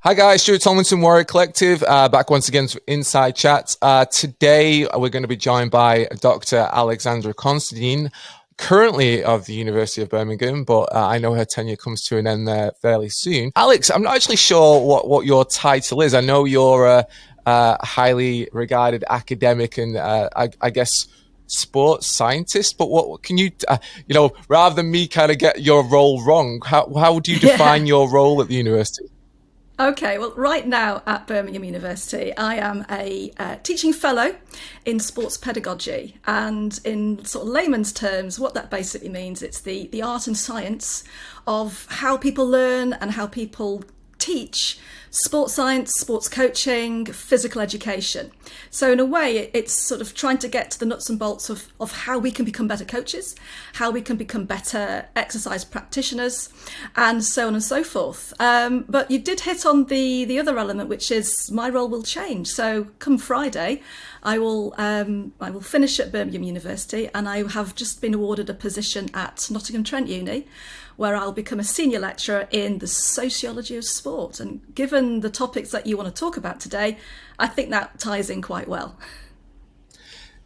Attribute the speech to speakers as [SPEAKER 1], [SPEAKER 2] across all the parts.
[SPEAKER 1] Hi guys, Stuart, Tomlinson, Warrior Collective, back once again for Inside Chat. Today we're going to be joined by Dr Alexandra Consterdine, currently of the University of Birmingham, but I know her tenure comes to an end there fairly soon. Alex, I'm not actually sure what your title is. I know you're a highly regarded academic and I guess sports scientist, but what can you, rather than me kind of get your role wrong, how would you define your role at the university?
[SPEAKER 2] Okay, well, right now at Birmingham University, I am a teaching fellow in sports pedagogy. And in sort of layman's terms, what that basically means, it's the art and science of how people learn and how people teach sports science, sports coaching, physical education. So in a way, it's sort of trying to get to the nuts and bolts of how we can become better coaches, how we can become better exercise practitioners, and so on and so forth. But you did hit on the other element, which is my role will change. So come Friday, I will finish at Birmingham University, and I have just been awarded a position at Nottingham Trent Uni, where I'll become a senior lecturer in the sociology of sport. And given the topics that you want to talk about today, I think that ties in quite well.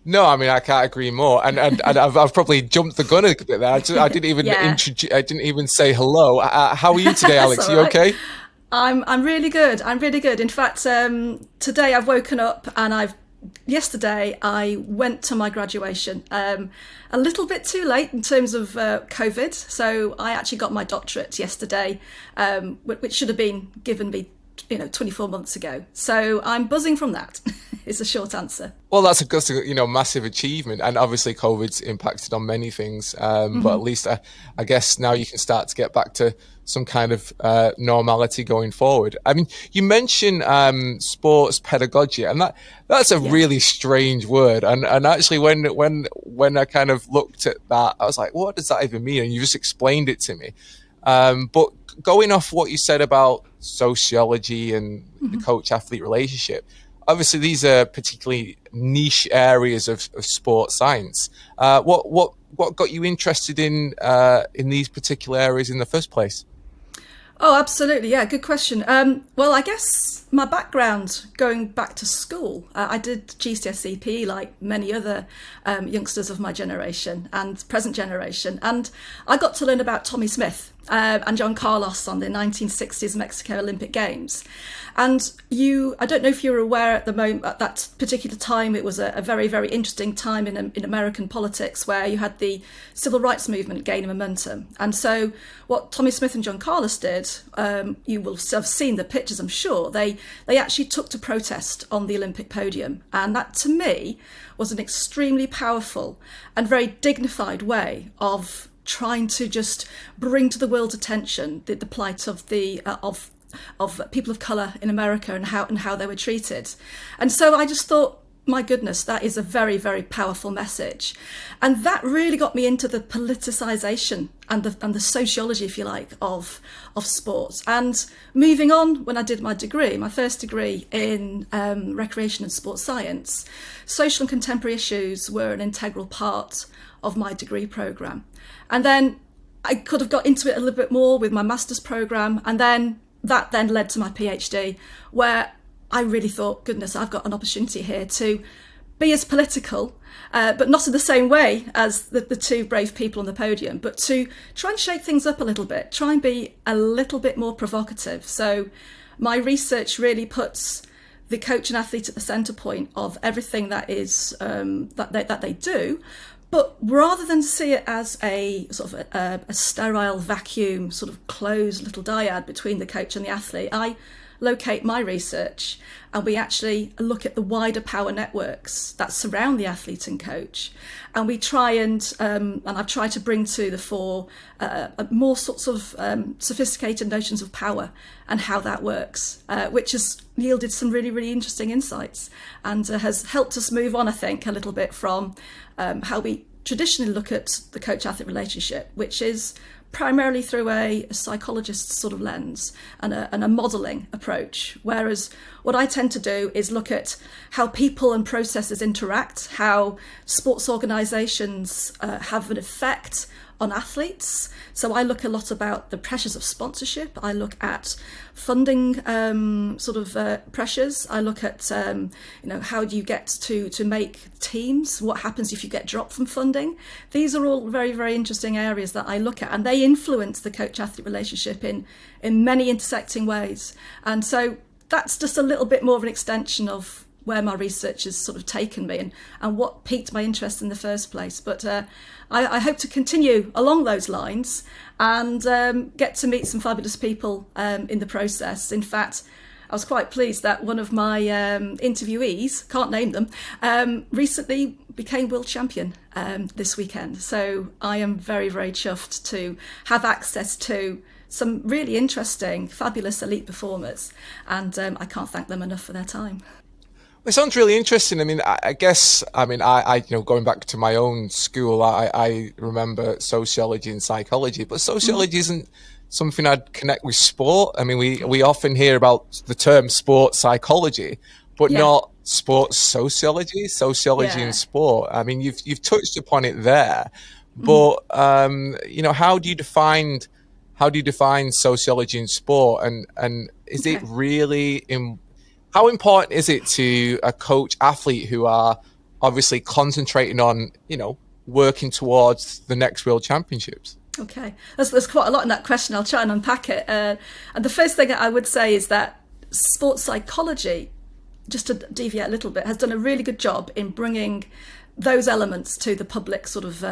[SPEAKER 1] No, I mean, I can't agree more. And I've probably jumped the gun a bit there. I didn't even introduce. I didn't even say hello. How are you today, Alex? You okay?
[SPEAKER 2] I'm really good. I'm really good. In fact, today I've woken up and yesterday I went to my graduation a little bit too late in terms of COVID. So I actually got my doctorate yesterday, which should have been given me 24 months ago. So I'm buzzing from that is a short answer.
[SPEAKER 1] Well, that's a massive achievement, and obviously COVID's impacted on many things, but at least I guess now you can start to get back to some kind of normality going forward. I mean, you mentioned sports pedagogy, and that's a really strange word. And actually, when I kind of looked at that, I was like, what does that even mean? And you just explained it to me. But going off what you said about sociology and the coach-athlete relationship, obviously these are particularly niche areas of sports science. What got you interested in these particular areas in the first place?
[SPEAKER 2] Oh, absolutely. Yeah, good question. Well, I guess my background going back to school, I did GCSE PE like many other youngsters of my generation and present generation. And I got to learn about Tommy Smith and John Carlos on the 1960s Mexico Olympic Games. And I don't know if you're aware at the moment, at that particular time, it was a very, very interesting time in American politics where you had the civil rights movement gaining momentum. And so what Tommy Smith and John Carlos did, you will have seen the pictures, I'm sure, they actually took to protest on the Olympic podium. And that, to me, was an extremely powerful and very dignified way of trying to just bring to the world's attention the plight of of people of colour in America and how they were treated. And so I just thought, my goodness, that is a very, very powerful message. And that really got me into the politicisation and the sociology, if you like, of sports. And moving on, when I did my first degree in recreation and sports science, social and contemporary issues were an integral part of my degree programme. And then I could have got into it a little bit more with my master's programme, and then that then led to my PhD, where I really thought, goodness, I've got an opportunity here to be as political, but not in the same way as the two brave people on the podium, but to try and shake things up a little bit, try and be a little bit more provocative. So my research really puts the coach and athlete at the centre point of everything that is that they do. But rather than see it as a sort of a sterile vacuum, sort of closed little dyad between the coach and the athlete, I locate my research and we actually look at the wider power networks that surround the athlete and coach. And we try and I've tried to bring to the fore more sorts of sophisticated notions of power and how that works, which has yielded some really, really interesting insights and has helped us move on, I think, a little bit from how we traditionally look at the coach-athlete relationship, which is primarily through a psychologist's sort of lens and a modelling approach. Whereas what I tend to do is look at how people and processes interact, how sports organisations have an effect on athletes. So I look a lot about the pressures of sponsorship. I look at funding pressures. I look at how do you get to make teams? What happens if you get dropped from funding? These are all very, very interesting areas that I look at, and they influence the coach-athlete relationship in many intersecting ways. And so that's just a little bit more of an extension of where my research has sort of taken me and what piqued my interest in the first place. But I hope to continue along those lines and get to meet some fabulous people in the process. In fact, I was quite pleased that one of my interviewees, can't name them, recently became world champion this weekend. So I am very, very chuffed to have access to some really interesting, fabulous elite performers. And I can't thank them enough for their time.
[SPEAKER 1] It sounds really interesting. I mean, I guess, going back to my own school, I remember sociology and psychology, but sociology isn't something I'd connect with sport. I mean, we often hear about the term sports psychology, but not sports sociology and sport. I mean, you've touched upon it there, but how do you define sociology and sport, and is it really how important is it to a coach athlete who are obviously concentrating on, working towards the next World Championships?
[SPEAKER 2] Okay, there's quite a lot in that question. I'll try and unpack it. And the first thing I would say is that sports psychology, just to deviate a little bit, has done a really good job in bringing those elements to the public sort of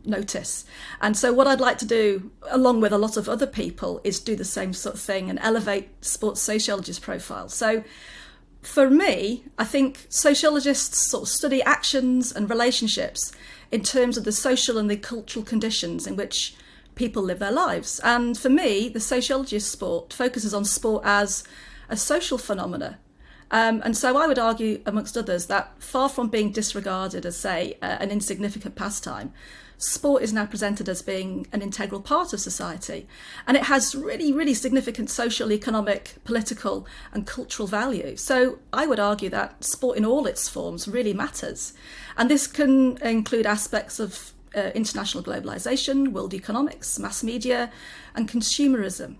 [SPEAKER 2] notice. And so what I'd like to do, along with a lot of other people, is do the same sort of thing and elevate sports sociology's profile. So for me, I think sociologists sort of study actions and relationships in terms of the social and the cultural conditions in which people live their lives. And for me, the sociology of sport focuses on sport as a social phenomena. And so I would argue, amongst others, that far from being disregarded as, say, an insignificant pastime, sport is now presented as being an integral part of society. And it has really, really significant social, economic, political and cultural value. So I would argue that sport in all its forms really matters. And this can include aspects of international globalization, world economics, mass media and consumerism.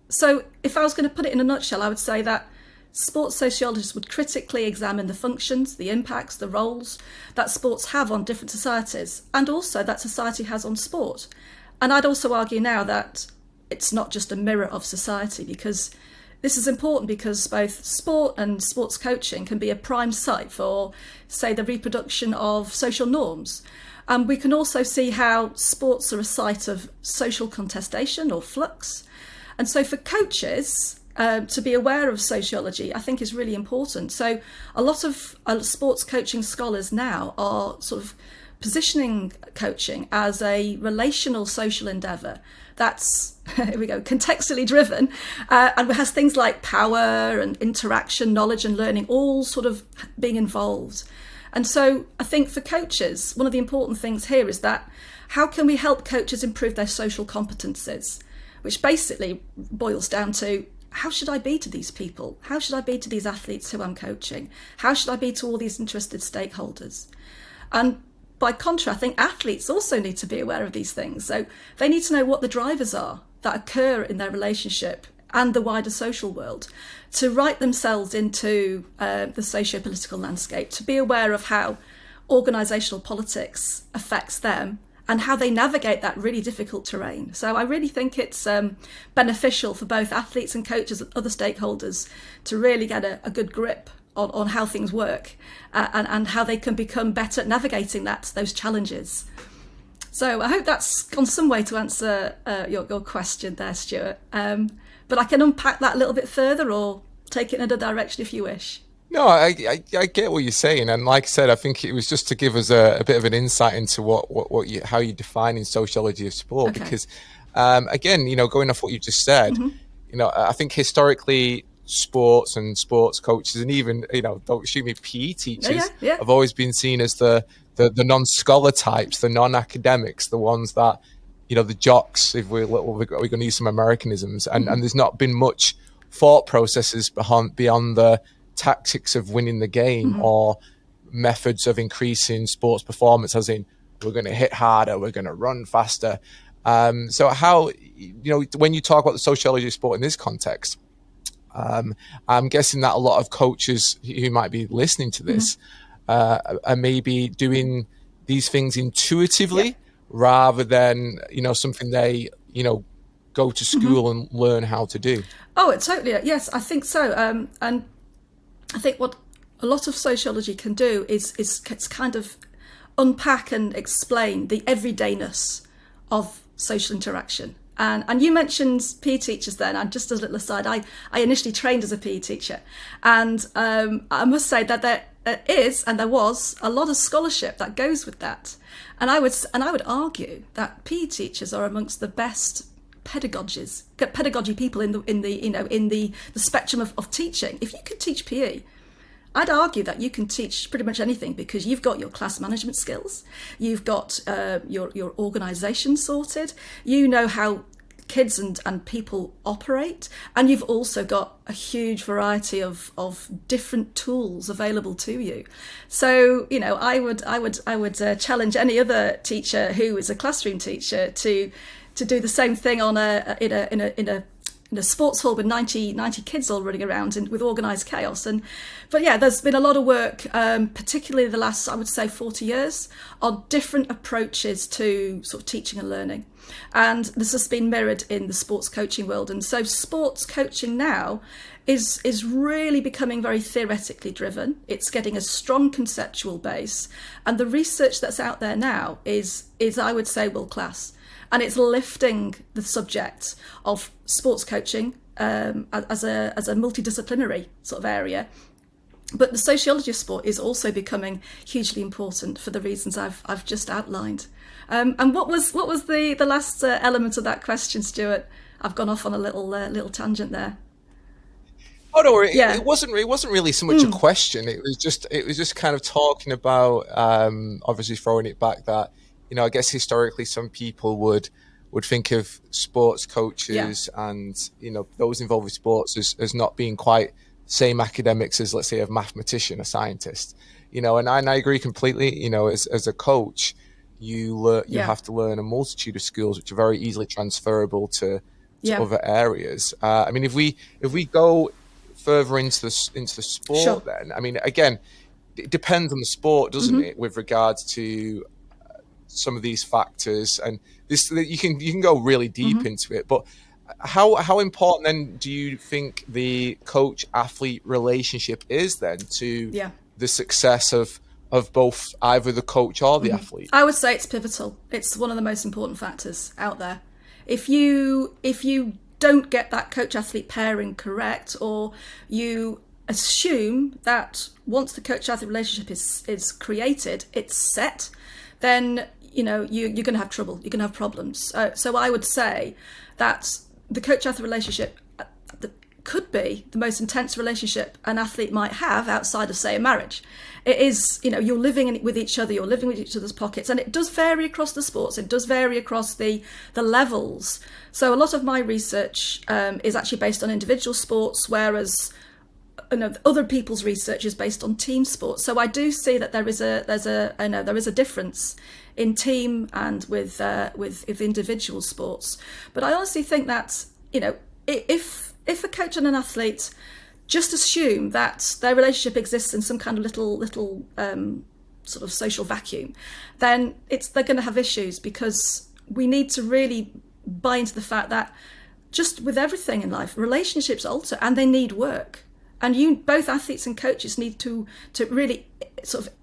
[SPEAKER 2] So if I was going to put it in a nutshell, I would say that sports sociologists would critically examine the functions, the impacts, the roles that sports have on different societies, and also that society has on sport. And I'd also argue now that it's not just a mirror of society, because this is important because both sport and sports coaching can be a prime site for, say, the reproduction of social norms. We can also see how sports are a site of social contestation or flux. And so for coaches, to be aware of sociology, I think is really important. So a lot of sports coaching scholars now are sort of positioning coaching as a relational social endeavour that's, here we go, contextually driven, and has things like power and interaction, knowledge and learning all sort of being involved. And so I think for coaches, one of the important things here is that how can we help coaches improve their social competences, which basically boils down to, how should I be to these people? How should I be to these athletes who I'm coaching? How should I be to all these interested stakeholders? And by contrast, I think athletes also need to be aware of these things. So they need to know what the drivers are that occur in their relationship and the wider social world, to write themselves into the socio-political landscape, to be aware of how organisational politics affects them and how they navigate that really difficult terrain. So I really think it's beneficial for both athletes and coaches and other stakeholders to really get a good grip on how things work and how they can become better at navigating those challenges. So I hope that's gone some way to answer your question there, Stuart. But I can unpack that a little bit further or take it in another direction if you wish.
[SPEAKER 1] No, I get what you're saying, and like I said, I think it was just to give us a bit of an insight into how you're defining sociology of sport. Okay. Because again, going off what you just said, I think historically sports and sports coaches, and even don't shoot me, PE teachers have always been seen as the non-scholar types, the non-academics, the ones that the jocks. If we're going to use some Americanisms, and there's not been much thought processes beyond the tactics of winning the game or methods of increasing sports performance, as in we're going to hit harder, we're going to run faster. So how, when you talk about the sociology of sport in this context, I'm guessing that a lot of coaches who might be listening to this are maybe doing these things intuitively rather than, something they, go to school and learn how to do.
[SPEAKER 2] Oh, it totally. Yes, I think so. And I think what a lot of sociology can do is kind of unpack and explain the everydayness of social interaction. And you mentioned PE teachers then, and just as a little aside, I initially trained as a PE teacher. And I must say that there is, and there was, a lot of scholarship that goes with that. And I would argue that PE teachers are amongst the best pedagogy people in the spectrum of teaching. If you could teach PE, I'd argue that you can teach pretty much anything, because you've got your class management skills, you've got your organisation sorted, you know how kids and people operate, and you've also got a huge variety of different tools available to you. So I would challenge any other teacher who is a classroom teacher to do the same thing in a sports hall with 90 kids all running around and with organised chaos. But there's been a lot of work, particularly the last, I would say, 40 years, on different approaches to sort of teaching and learning. And this has been mirrored in the sports coaching world. And so sports coaching now is really becoming very theoretically driven. It's getting a strong conceptual base. And the research that's out there now is I would say, world class. And it's lifting the subject of sports coaching as a multidisciplinary sort of area. But the sociology of sport is also becoming hugely important for the reasons I've just outlined. And what was the last element of that question, Stuart? I've gone off on a little tangent there.
[SPEAKER 1] Oh, don't worry. It wasn't really so much a question. It was just kind of talking about, obviously throwing it back that, I guess historically some people would think of sports coaches and, those involved with sports as not being quite same academics as, let's say, a mathematician, a scientist, and I agree completely. As a coach, you have to learn a multitude of skills which are very easily transferable to other areas. I mean, if we go further into the sport, then, I mean, again, it depends on the sport, doesn't it, with regards to some of these factors, and this you can go really deep into it. But how important then do you think the coach athlete relationship is then to the success of both either the coach or the athlete?
[SPEAKER 2] I would say it's pivotal. It's one of the most important factors out there. If you don't get that coach athlete pairing correct, or you assume that once the coach athlete relationship is created, it's set, then you're going to have trouble. You're going to have problems. So I would say that the coach-athlete relationship could be the most intense relationship an athlete might have outside of, say, a marriage. It is, you're living with each other, you're living with each other's pockets, and it does vary across the sports. It does vary across the levels. So a lot of my research is actually based on individual sports, whereas other people's research is based on team sports. So I do see that there is a difference in team and with individual sports. But I honestly think that if a coach and an athlete just assume that their relationship exists in some kind of little sort of social vacuum, then they're going to have issues, because we need to really buy into the fact that just with everything in life, relationships alter and they need work. And both athletes and coaches need to really sort of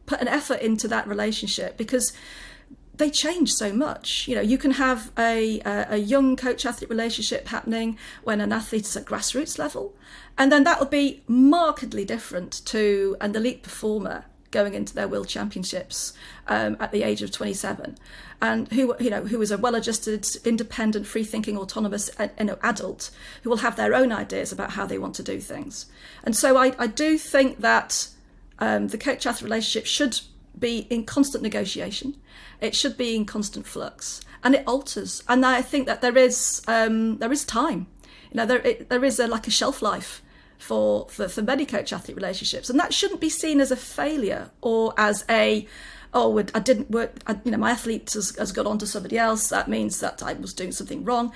[SPEAKER 2] put an effort into that relationship, because they change so much. You can have a young coach-athlete relationship happening when an athlete is at grassroots level, and then that will be markedly different to an elite performer going into their world championships at the age of 27, and who is a well-adjusted, independent, free-thinking, autonomous adult who will have their own ideas about how they want to do things. And so I do think that the coach-athlete relationship should be in constant negotiation. It should be in constant flux, and it alters. And I think that there is time. There is like a shelf life for many coach-athlete relationships, and that shouldn't be seen as a failure or as a oh, I didn't work, my athlete has got on to somebody else, that means that I was doing something wrong.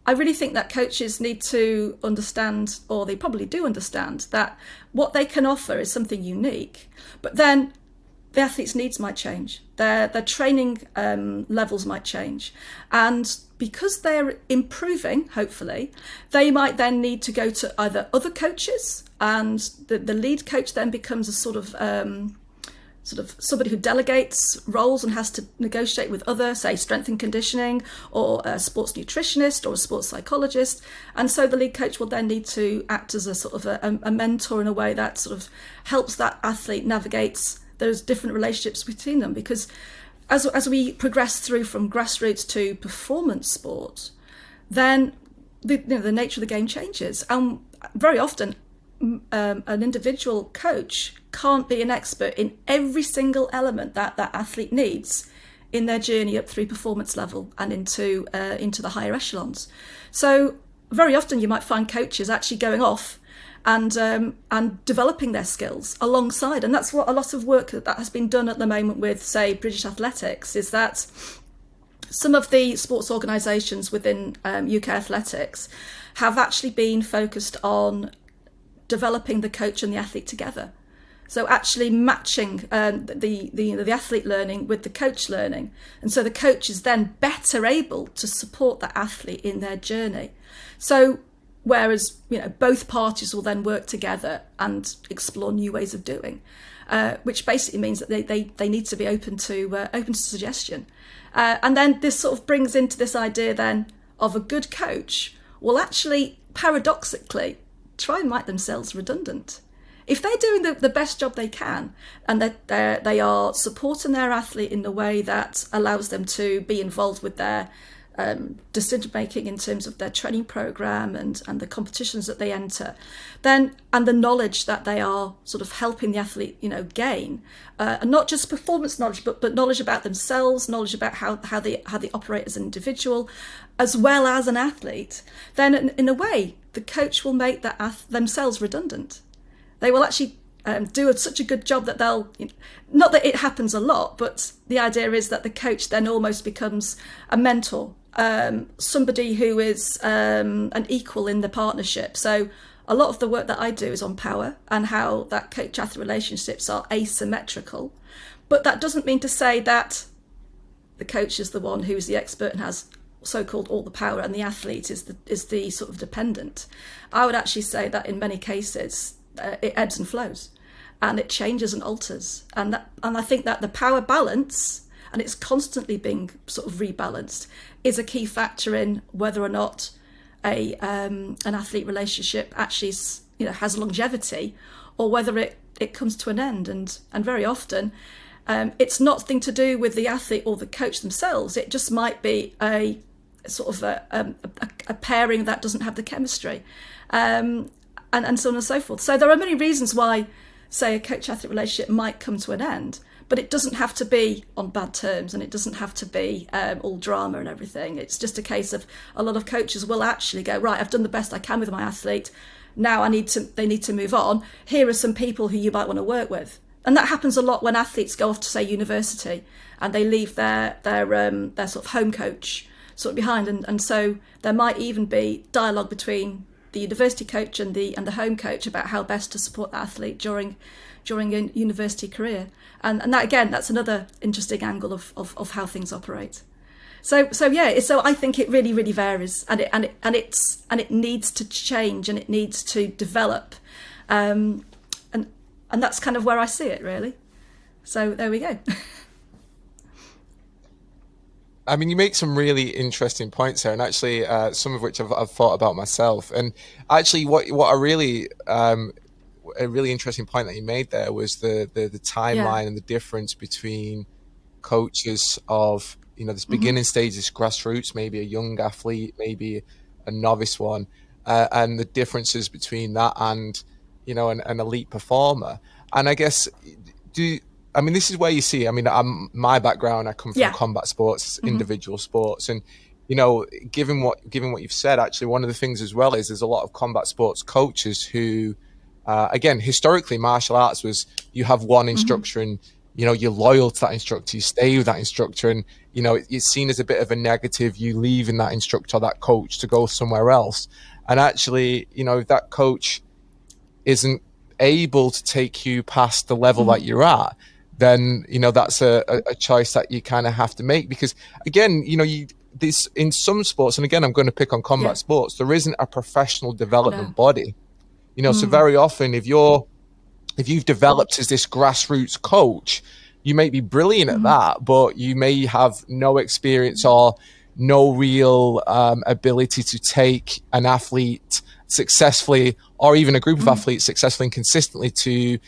[SPEAKER 2] I really think that coaches need to understand, or they probably do understand, that what they can offer is something unique, but then the athlete's needs might change, their training levels might change, and because they're improving, hopefully, they might then need to go to either other coaches, and the lead coach then becomes a sort of somebody who delegates roles and has to negotiate with other, say, strength and conditioning, or a sports nutritionist or a sports psychologist. And so the lead coach will then need to act as a sort of a mentor in a way that sort of helps that athlete navigate those different relationships between them. Because as we progress through from grassroots to performance sport, then the nature of the game changes. And very often, an individual coach can't be an expert in every single element that athlete needs in their journey up through performance level and into the higher echelons. So very often you might find coaches actually going off and developing their skills alongside, and that's what a lot of work that has been done at the moment with, say, British athletics, is that some of the sports organisations within UK athletics have actually been focused on developing the coach and the athlete together. So actually matching the athlete learning with the coach learning. And so the coach is then better able to support that athlete in their journey. So whereas, both parties will then work together and explore new ways of doing, which basically means that they need to be open to suggestion. And then this sort of brings into this idea then of a good coach will actually, paradoxically, try and make themselves redundant. If they're doing the best job they can, and that they are supporting their athlete in the way that allows them to be involved with their decision making in terms of their training program and the competitions that they enter, then, and the knowledge that they are sort of helping the athlete gain, and not just performance knowledge, but knowledge about themselves, knowledge about how they operate as an individual as well as an athlete, then in a way the coach will make themselves redundant. They will actually do such a good job that they'll, not that it happens a lot, but the idea is that the coach then almost becomes a mentor, somebody who is an equal in the partnership. So a lot of the work that I do is on power and how that coach-athlete relationships are asymmetrical. But that doesn't mean to say that the coach is the one who's the expert and has so-called all the power, and the athlete is the sort of dependent. I would actually say that in many cases it ebbs and flows, and it changes and alters, and I think that the power balance, and it's constantly being sort of rebalanced, is a key factor in whether or not an athlete relationship actually has longevity, or whether it comes to an end. And very often it's nothing to do with the athlete or the coach themselves. It just might be a sort of a pairing that doesn't have the chemistry, and so on and so forth. So there are many reasons why, say, a coach-athlete relationship might come to an end, but it doesn't have to be on bad terms, and it doesn't have to be all drama and everything. It's just a case of a lot of coaches will actually go, right, I've done the best I can with my athlete, now they need to move on. Here are some people who you might want to work with. And that happens a lot when athletes go off to, say, university, and they leave their sort of home coach sort of behind, and so there might even be dialogue between the university coach and the home coach about how best to support the athlete during a university career, and that, again, that's another interesting angle of how things operate. So I think it really, really varies, and it needs to change, and it needs to develop, and that's kind of where I see it, really. So there we go.
[SPEAKER 1] I mean, you make some really interesting points there, and actually some of which I've thought about myself. And actually, what a really interesting point that you made there was the timeline and the difference between coaches of this beginning stage, this grassroots, maybe a young athlete, maybe a novice one, and the differences between that and an elite performer. And I guess this is where you see, my background, I come from combat sports, individual sports. And, given what you've said, actually, one of the things as well is there's a lot of combat sports coaches who, again, historically, martial arts was you have one instructor and you're loyal to that instructor, you stay with that instructor, and it's seen as a bit of a negative, you leaving that instructor or that coach to go somewhere else. And actually, if that coach isn't able to take you past the level that you're at, then that's a choice that you kind of have to make. Because again, this in some sports, and again I'm going to pick on combat sports, there isn't a professional development body. So very often if you've developed as this grassroots coach, you may be brilliant at that, but you may have no experience or no real ability to take an athlete successfully, or even a group of athletes successfully and consistently, to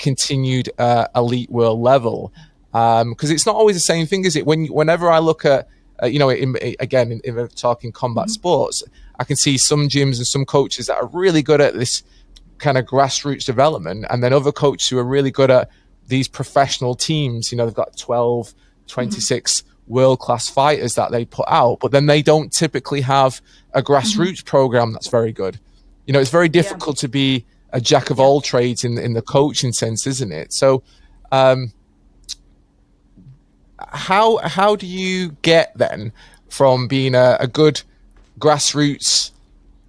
[SPEAKER 1] continued elite world level. Because it's not always the same thing, is it? Whenever I look at, in talking combat sports, I can see some gyms and some coaches that are really good at this kind of grassroots development, and then other coaches who are really good at these professional teams. They've got 12, 26 world-class fighters that they put out, but then they don't typically have a grassroots program that's very good. It's very difficult to be a jack of all trades in the coaching sense, isn't it? So how do you get then from being a good grassroots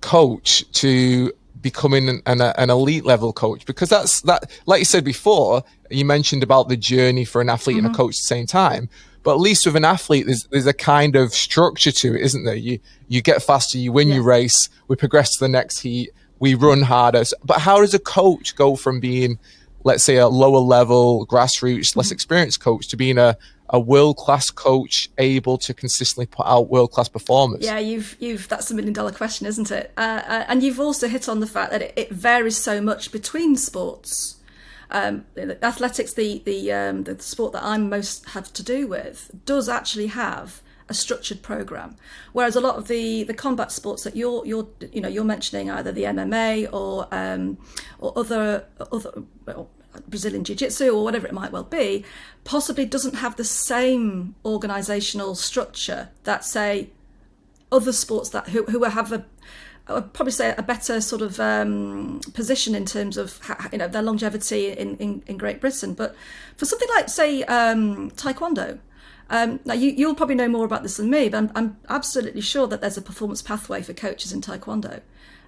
[SPEAKER 1] coach to becoming an elite level coach? Because that, like you said before, you mentioned about the journey for an athlete and a coach at the same time, but at least with an athlete there's a kind of structure to it, isn't there? You get faster, you win your race, we progress to the next heat, we run harder. But how does a coach go from being, let's say, a lower level grassroots less experienced coach to being a world-class coach able to consistently put out world-class performance?
[SPEAKER 2] Yeah, that's $1 million question, isn't it? And you've also hit on the fact that it varies so much between sports. Athletics, the sport that I most have to do with, does actually have a structured program, whereas a lot of the combat sports that you're mentioning, either the MMA or other Brazilian Jiu-Jitsu or whatever it might well be, possibly doesn't have the same organizational structure that, say, other sports that who have I would probably say a better sort of position in terms of their longevity in Great Britain. But for something like, say, Taekwondo, now you'll probably know more about this than me, but I'm absolutely sure that there's a performance pathway for coaches in Taekwondo,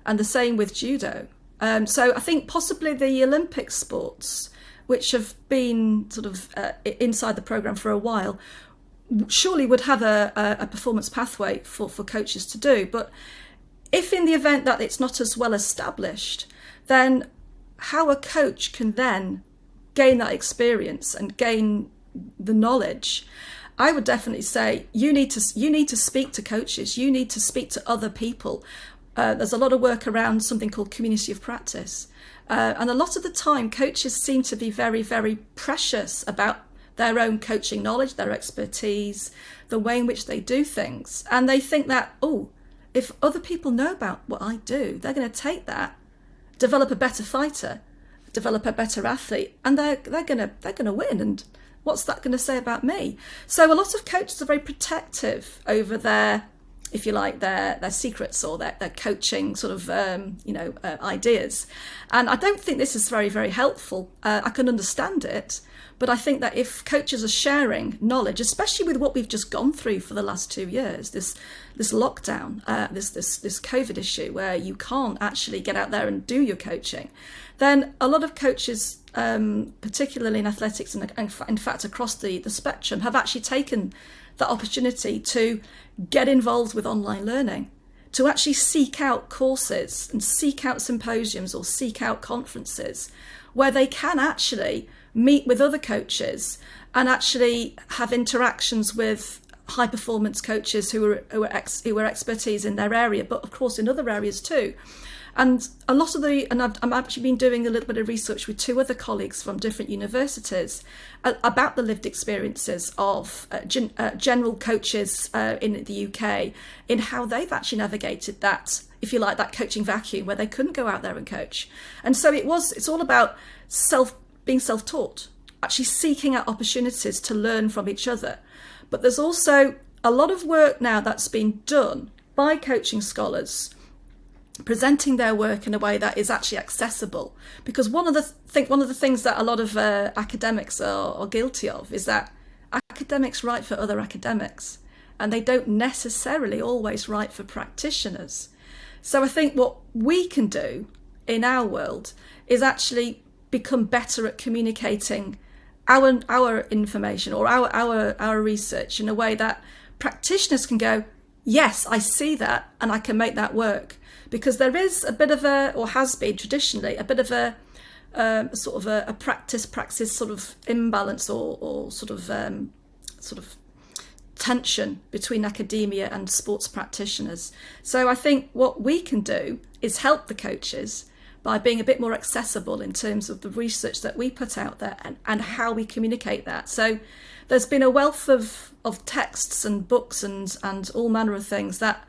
[SPEAKER 2] and the same with Judo. So I think possibly the Olympic sports, which have been sort of inside the program for a while, surely would have a performance pathway for coaches to do. But if in the event that it's not as well established, then how a coach can then gain that experience and gain the knowledge, I would definitely say you need to speak to coaches. You need to speak to other people. There's a lot of work around something called community of practice. And a lot of the time, coaches seem to be very, very precious about their own coaching knowledge, their expertise, the way in which they do things. And they think that, if other people know about what I do, they're going to take that, develop a better fighter, develop a better athlete, and they're going to win. And what's that going to say about me? So a lot of coaches are very protective over their, if you like, their secrets or their coaching sort of ideas. And I don't think this is very, very helpful. I can understand it, but I think that if coaches are sharing knowledge, especially with what we've just gone through for the last 2 years, this lockdown, this COVID issue where you can't actually get out there and do your coaching, then a lot of coaches, particularly in athletics and in fact across the spectrum, have actually taken that opportunity to get involved with online learning, to actually seek out courses and seek out symposiums or seek out conferences where they can actually meet with other coaches and actually have interactions with high performance coaches who are expertise in their area, but of course in other areas too. And a lot of I'm actually been doing a little bit of research with 2 other colleagues from different universities about the lived experiences of general coaches in the UK, in how they've actually navigated that, if you like, that coaching vacuum where they couldn't go out there and coach. And so it's all about being self-taught, actually seeking out opportunities to learn from each other. But there's also a lot of work now that's been done by coaching scholars presenting their work in a way that is actually accessible. Because one of the things that a lot of academics are guilty of is that academics write for other academics, and they don't necessarily always write for practitioners. So I think what we can do in our world is actually become better at communicating our information or our research in a way that practitioners can go, yes, I see that and I can make that work. Because there is a bit of a, or has been traditionally, a bit of a sort of a praxis sort of imbalance or sort of tension between academia and sports practitioners. So I think what we can do is help the coaches by being a bit more accessible in terms of the research that we put out there and how we communicate that. So there's been a wealth of texts and books and all manner of things that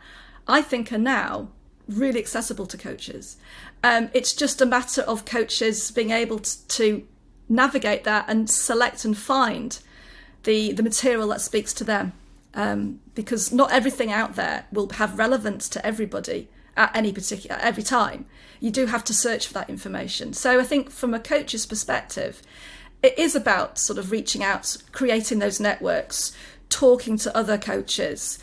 [SPEAKER 2] I think are now really accessible to coaches. It's just a matter of coaches being able to navigate that and select and find the material that speaks to them. Because not everything out there will have relevance to everybody at every time. You do have to search for that information. So I think from a coach's perspective, it is about sort of reaching out, creating those networks, talking to other coaches,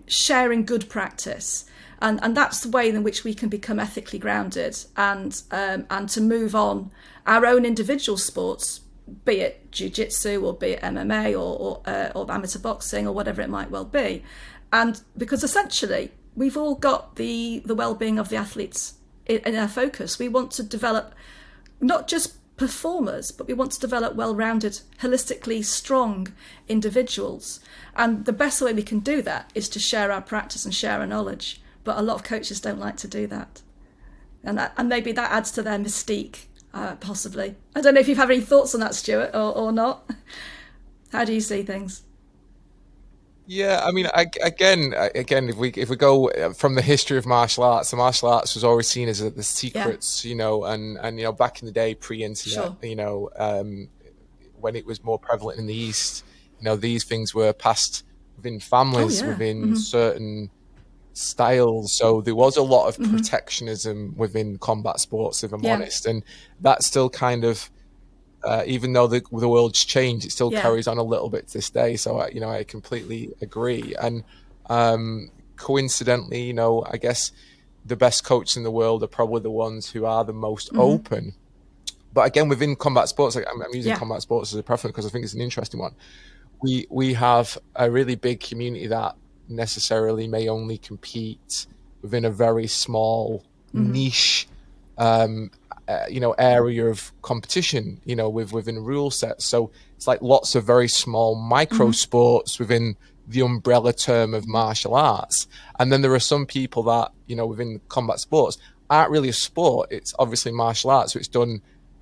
[SPEAKER 2] sharing good practice. And that's the way in which we can become ethically grounded and to move on our own individual sports, be it jiu-jitsu or be it MMA or amateur boxing or whatever it might well be. And because essentially we've all got the well-being of the athletes in our focus. We want to develop not just performers, but we want to develop well-rounded, holistically strong individuals. And the best way we can do that is to share our practice and share our knowledge. But a lot of coaches don't like to do that. And maybe that adds to their mystique, possibly. I don't know if you've had any thoughts on that, Stuart, or not. How do you see things?
[SPEAKER 1] Yeah, I mean, again, if we go from the history of martial arts, the martial arts was always seen as the secrets, you know, and you know, back in the day, pre-internet, you know, when it was more prevalent in the East, you know, these things were passed within families, within certain styles. So there was a lot of protectionism within combat sports, if I'm honest, and that still kind of. Even though the world's changed, it still carries on a little bit to this day. So, you know, I completely agree. And coincidentally, you know, I guess the best coaches in the world are probably the ones who are the most open. But again, within combat sports, like I'm using combat sports as a preference because I think it's an interesting one. We have a really big community that necessarily may only compete within a very small niche you know, area of competition, you know, within rule sets. So it's like lots of very small micro sports within the umbrella term of martial arts. And then there are some people that, you know, within combat sports aren't really a sport. It's obviously martial arts, so it's done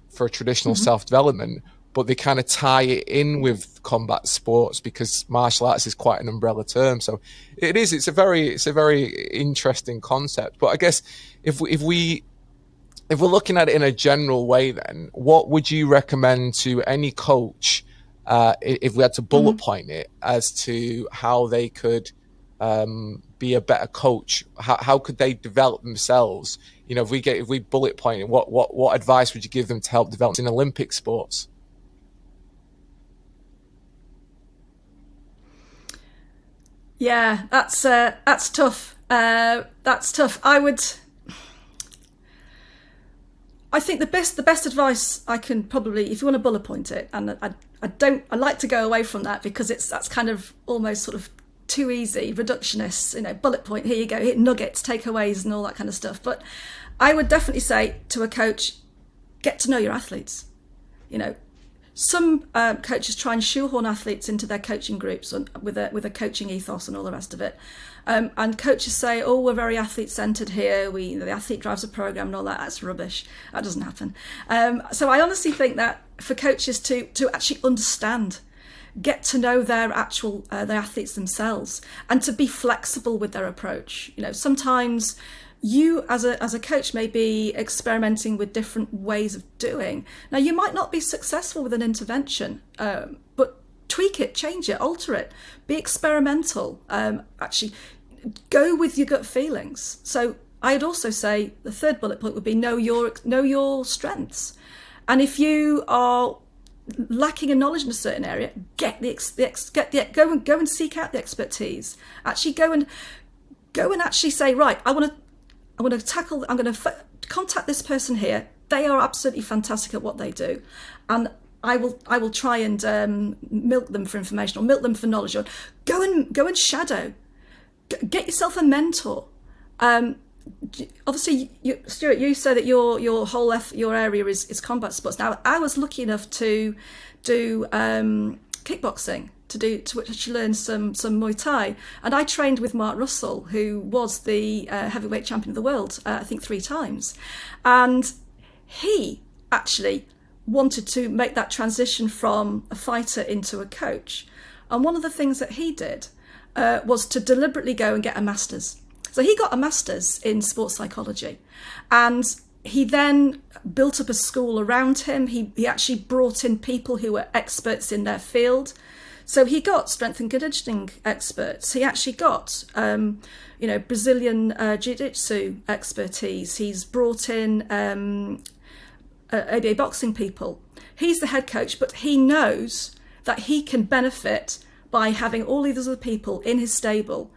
[SPEAKER 1] for a traditional self-development, but they kind of tie it in with combat sports because martial arts is quite an umbrella term. So it's a very interesting concept. But I guess if we're looking at it in a general way, then what would you recommend to any coach if we had to bullet point it as to how they could be a better coach? How could they develop themselves? You know, if we bullet point it, what advice would you give them to help develop in Olympic sports?
[SPEAKER 2] Yeah, that's tough. That's tough. I think the best advice I can probably, if you want to bullet point it, and I like to go away from that because that's kind of almost sort of too easy, reductionist, you know, bullet point, here you go, hit nuggets, takeaways and all that kind of stuff. But I would definitely say to a coach, get to know your athletes. You know, some coaches try and shoehorn athletes into their coaching groups with a coaching ethos and all the rest of it. And coaches say, oh, we're very athlete-centered here. The athlete drives a program and all that. That's rubbish. That doesn't happen. So I honestly think that for coaches to actually understand, get to know their athletes themselves, and to be flexible with their approach. You know, sometimes you as a coach may be experimenting with different ways of doing. Now, you might not be successful with an intervention, but tweak it, change it, alter it, be experimental. Actually, go with your gut feelings. So I'd also say the third bullet point would be know your strengths. And if you are lacking in knowledge in a certain area, go and seek out the expertise. Actually go and actually say, right, I'm going to contact this person here. They are absolutely fantastic at what they do, and I will try and milk them for information or milk them for knowledge. Or go and shadow. Get yourself a mentor. Obviously, Stuart, you say that your area is combat sports. Now, I was lucky enough to do kickboxing, to actually learn some Muay Thai, and I trained with Mark Russell, who was the heavyweight champion of the world, I think 3 times, and he actually wanted to make that transition from a fighter into a coach, and one of the things that he did was to deliberately go and get a master's. So he got a master's in sports psychology, and he then built up a school around him. He actually brought in people who were experts in their field. So he got strength and conditioning experts. He actually got, Brazilian jiu-jitsu expertise. He's brought in ABA boxing people. He's the head coach, but he knows that he can benefit by having all these other people in his stable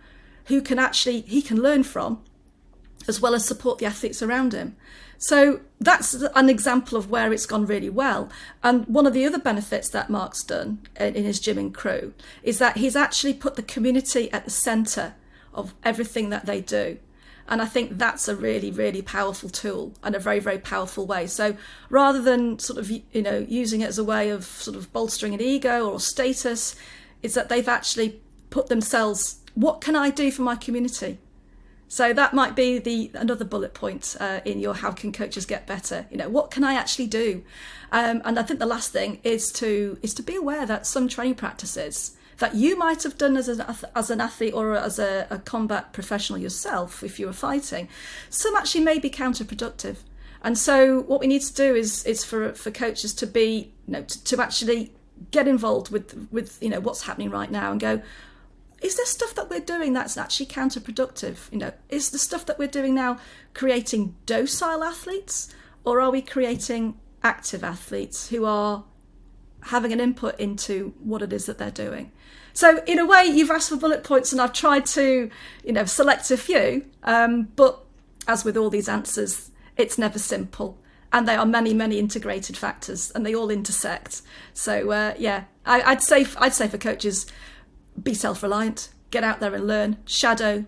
[SPEAKER 2] who he can learn from, as well as support the athletes around him. So that's an example of where it's gone really well. And one of the other benefits that Mark's done in his gym and crew is that he's actually put the community at the centre of everything that they do. And I think that's a really, really powerful tool and a very, very powerful way. So rather than sort of, using it as a way of sort of bolstering an ego or status, is that they've actually put themselves, what can I do for my community? So that might be another bullet point in your how can coaches get better? What can I actually do? And I think the last thing is to be aware that some training practices that you might have done as an athlete or as a combat professional yourself, if you were fighting, some actually may be counterproductive. And so what we need to do is for coaches to be, to actually get involved with what's happening right now and go, is there stuff that we're doing that's actually counterproductive? Is the stuff that we're doing now creating docile athletes, or are we creating active athletes who are having an input into what it is that they're doing? So in a way, you've asked for bullet points and I've tried to, select a few, but as with all these answers, it's never simple. And they are many, many integrated factors and they all intersect. So I'd say for coaches, be self-reliant, get out there and learn, shadow,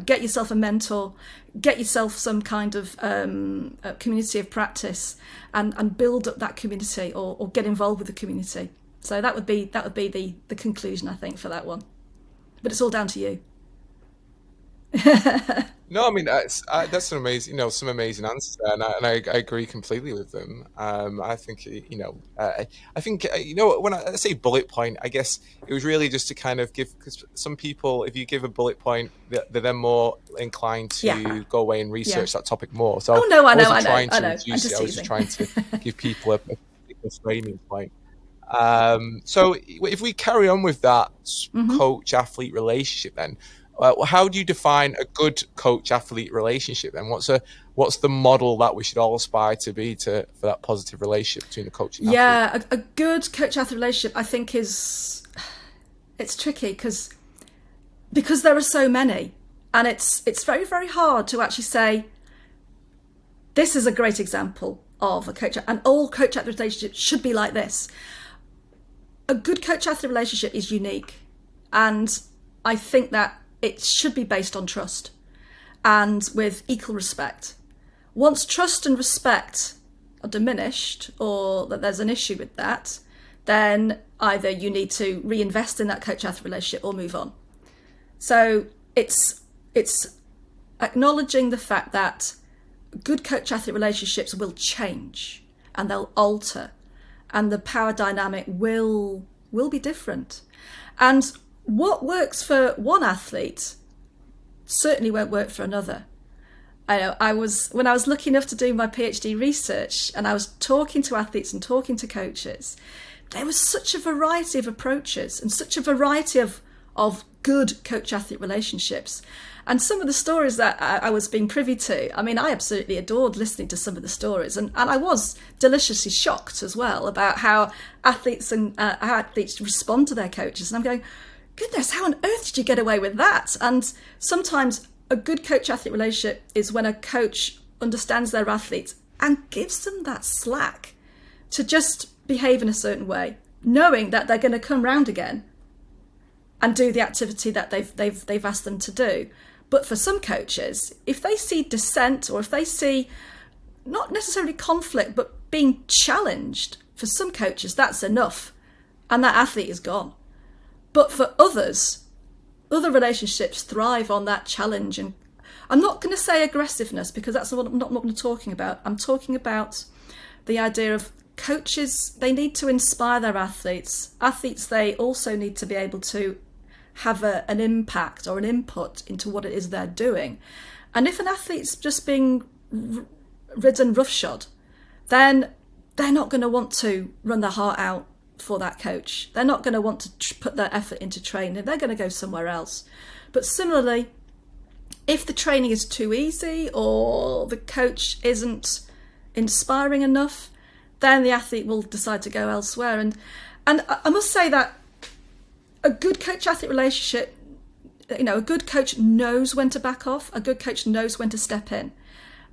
[SPEAKER 2] get yourself a mentor, get yourself some kind of a community of practice and build up that community or get involved with the community. So that would be the conclusion, I think, for that one. But it's all down to you.
[SPEAKER 1] No, I mean that's an amazing, some amazing answers there, and I agree completely with them. I think when I say bullet point, I guess it was really just to kind of give, because some people, if you give a bullet point, they're then more inclined to go away and research that topic more. So
[SPEAKER 2] I know.
[SPEAKER 1] I was just trying to give people a particular framing point. So if we carry on with that coach-athlete relationship, then. How do you define a good coach-athlete relationship then? What's the model that we should all aspire to be for that positive relationship between the coach and athlete?
[SPEAKER 2] Yeah, a good coach-athlete relationship, I think, it's tricky because there are so many, and it's very, very hard to actually say, this is a great example of a coach, and all coach-athlete relationships should be like this. A good coach-athlete relationship is unique, and I think that it should be based on trust and with equal respect. Once trust and respect are diminished or that there's an issue with that, then either you need to reinvest in that coach-athlete relationship or move on. So it's acknowledging the fact that good coach-athlete relationships will change and they'll alter and the power dynamic will be different. And what works for one athlete certainly won't work for another. When I was lucky enough to do my PhD research and I was talking to athletes and talking to coaches, there was such a variety of approaches and such a variety of of good coach-athlete relationships. And some of the stories that I was being privy to, I mean, I absolutely adored listening to some of the stories. And I was deliciously shocked as well about how athletes respond to their coaches. And I'm going, goodness, how on earth did you get away with that? And sometimes a good coach-athlete relationship is when a coach understands their athletes and gives them that slack to just behave in a certain way, knowing that they're going to come round again and do the activity that they've asked them to do. But for some coaches, if they see dissent, or if they see not necessarily conflict, but being challenged, for some coaches, that's enough. And that athlete is gone. But for others, other relationships thrive on that challenge. And I'm not going to say aggressiveness, because that's what I'm not talking about. I'm talking about the idea of coaches, they need to inspire their athletes. Athletes, they also need to be able to have an impact or an input into what it is they're doing. And if an athlete's just being ridden roughshod, then they're not going to want to run their heart out for that coach. They're not going to want to put their effort into training. They're going to go somewhere else. But similarly, if the training is too easy or the coach isn't inspiring enough, then the athlete will decide to go elsewhere. And I must say that a good coach-athlete relationship, a good coach knows when to back off. A good coach knows when to step in.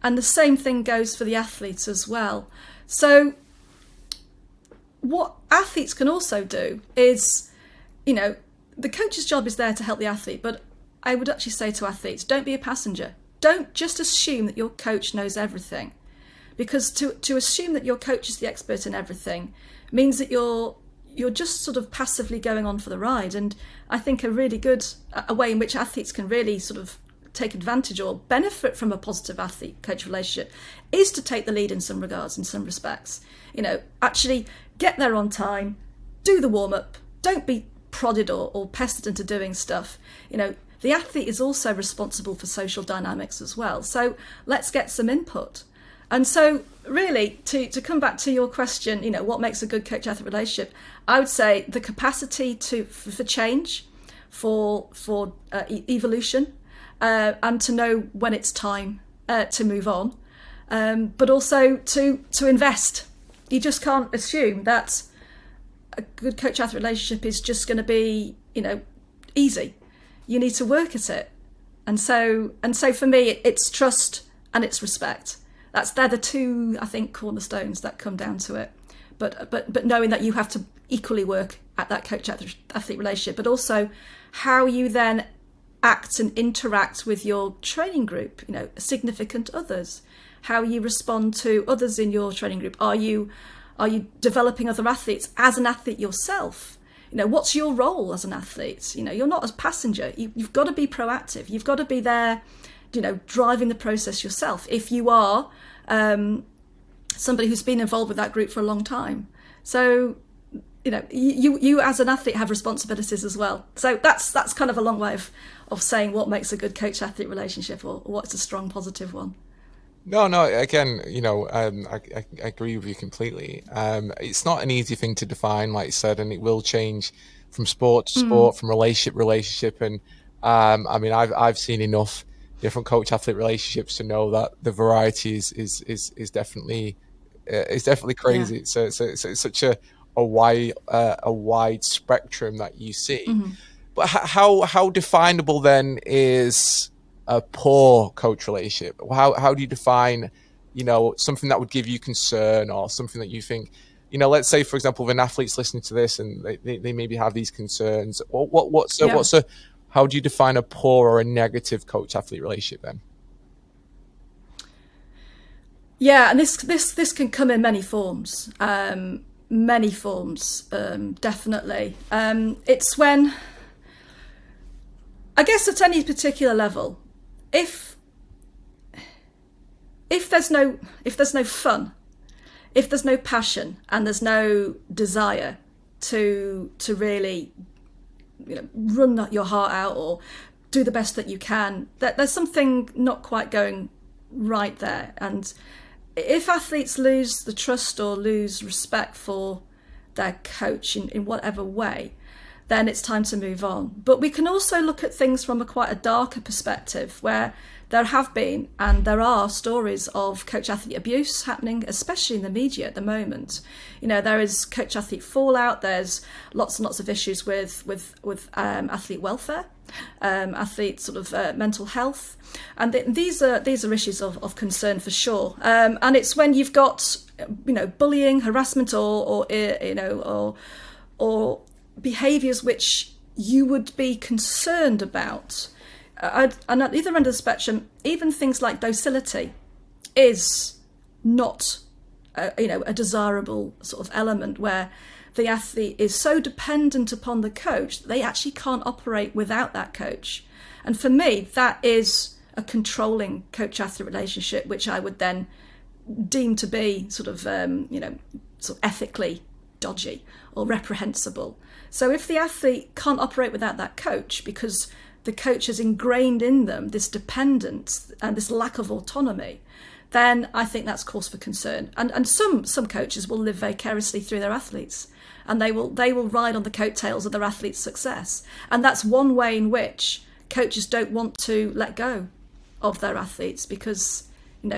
[SPEAKER 2] And the same thing goes for the athletes as well. So what athletes can also do is, the coach's job is there to help the athlete, but I would actually say to athletes, don't be a passenger. Don't just assume that your coach knows everything, because to assume that your coach is the expert in everything means that you're just sort of passively going on for the ride. And I think a really good a way in which athletes can really sort of take advantage or benefit from a positive athlete-coach relationship is to take the lead in some regards, in some respects. Actually get there on time, do the warm-up, don't be prodded or pestered into doing stuff. The athlete is also responsible for social dynamics as well. So let's get some input. And so really, to come back to your question, what makes a good coach-athlete relationship, I would say the capacity for change, for evolution, and to know when it's time to move on, but also to invest. You just can't assume that a good coach-athlete relationship is just going to be, easy. You need to work at it. And so for me, it's trust and it's respect. They're the two, I think, cornerstones that come down to it. But knowing that you have to equally work at that coach-athlete relationship, but also how you then act and interact with your training group, significant others, how you respond to others in your training group. Are you developing other athletes as an athlete yourself? What's your role as an athlete? You're not a passenger. You've got to be proactive. You've got to be there, driving the process yourself. If you are somebody who's been involved with that group for a long time. So, you as an athlete have responsibilities as well. So that's kind of a long way of saying what makes a good coach-athlete relationship, or what's a strong positive one.
[SPEAKER 1] No, again, I agree with you completely. It's not an easy thing to define, like you said, and it will change from sport to sport, from relationship. And I've seen enough different coach-athlete relationships to know that the variety is definitely crazy. Yeah. So it's such a wide spectrum that you see. Mm-hmm. But how definable then is a poor coach relationship? How do you define, something that would give you concern, or something that you think, let's say, for example, if an athlete's listening to this and they maybe have these concerns, how do you define a poor or a negative coach-athlete relationship then?
[SPEAKER 2] Yeah, and this can come in many forms. Definitely. It's when, I guess, at any particular level, if there's no fun, if there's no passion, and there's no desire to really run your heart out or do the best that you can, that there's something not quite going right there. And if athletes lose the trust or lose respect for their coach in whatever way, then it's time to move on. But we can also look at things from quite a darker perspective, where there have been and there are stories of coach-athlete abuse happening, especially in the media at the moment. There is coach-athlete fallout. There's lots and lots of issues with athlete welfare, athlete sort of mental health, and these are issues of concern for sure. And it's when you've got bullying, harassment, or behaviours which you would be concerned about. And at either end of the spectrum, even things like docility is not a desirable sort of element, where the athlete is so dependent upon the coach that they actually can't operate without that coach. And for me, that is a controlling coach-athlete relationship, which I would then deem to be sort of ethically dodgy or reprehensible. So if the athlete can't operate without that coach because the coach has ingrained in them this dependence and this lack of autonomy, then I think that's cause for concern. And some coaches will live vicariously through their athletes, and they will ride on the coattails of their athletes' success. And that's one way in which coaches don't want to let go of their athletes, because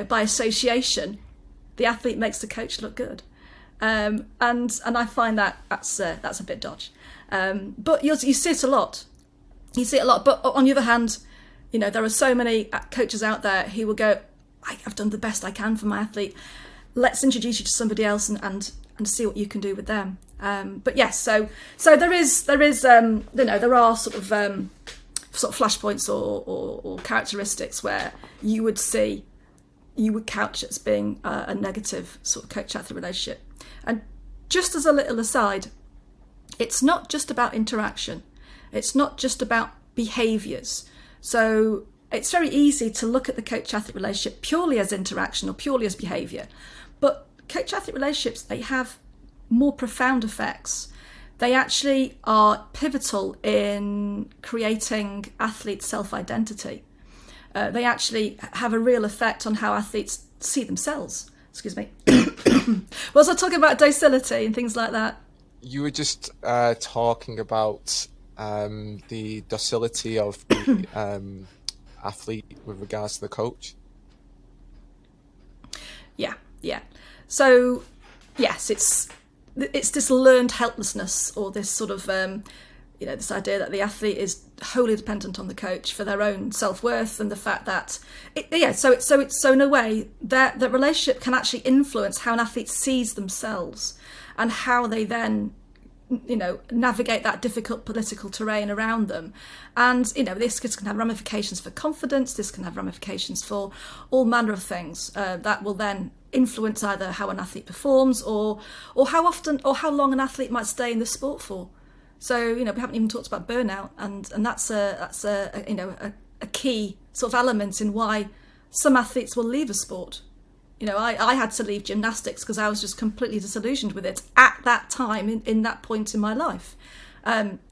[SPEAKER 2] by association, the athlete makes the coach look good. And I find that's a bit dodge. But you see it a lot. But on the other hand, there are so many coaches out there who will go, I've done the best I can for my athlete. Let's introduce you to somebody else and see what you can do with them. But yes, so there are sort of flashpoints or characteristics where you would couch it as being a negative sort of coach-athlete relationship. And just as a little aside, it's not just about interaction. It's not just about behaviours. So it's very easy to look at the coach-athlete relationship purely as interaction or purely as behaviour. But coach-athlete relationships, they have more profound effects. They actually are pivotal in creating athletes' self-identity. They actually have a real effect on how athletes see themselves. Excuse me. Was I talking about docility and things like that?
[SPEAKER 1] You were just talking about the docility of the athlete with regards to the coach. Yeah. So, yes, it's this learned helplessness, or this sort of this idea that the athlete is wholly dependent on the coach for their own self-worth, and the fact that so in a way that the relationship can actually influence how an athlete sees themselves and how they then navigate that difficult political terrain around them. And this can have ramifications for confidence. This can have ramifications for all manner of things that will then influence either how an athlete performs or how often or how long an athlete might stay in the sport for. So we haven't even talked about burnout, and that's a key sort of element in why some athletes will leave a sport. I had to leave gymnastics because I was just completely disillusioned with it at that time, in that point in my life.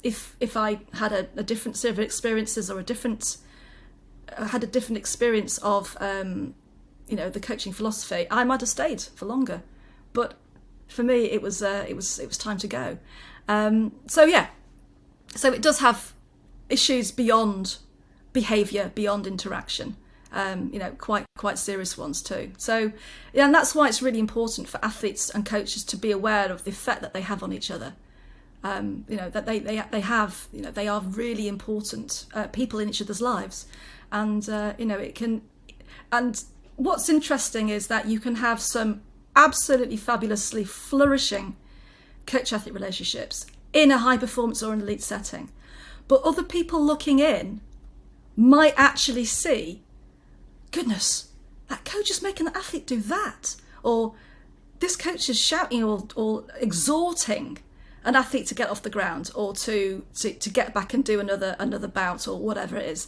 [SPEAKER 1] If I had a different set of experiences, or had a different experience of the coaching philosophy, I might have stayed for longer. But for me, it was time to go. So it does have issues beyond behaviour, beyond interaction. Quite serious ones too. So, and that's why it's really important for athletes and coaches to be aware of the effect that they have on each other. That they are really important people in each other's lives, and it can. And what's interesting is that you can have some absolutely fabulously flourishing coach-athlete relationships in a high performance or an elite setting, but other people looking in might actually see, goodness, that coach is making the athlete do that, or this coach is shouting or exhorting an athlete to get off the ground, or to get back and do another bout, or whatever it is.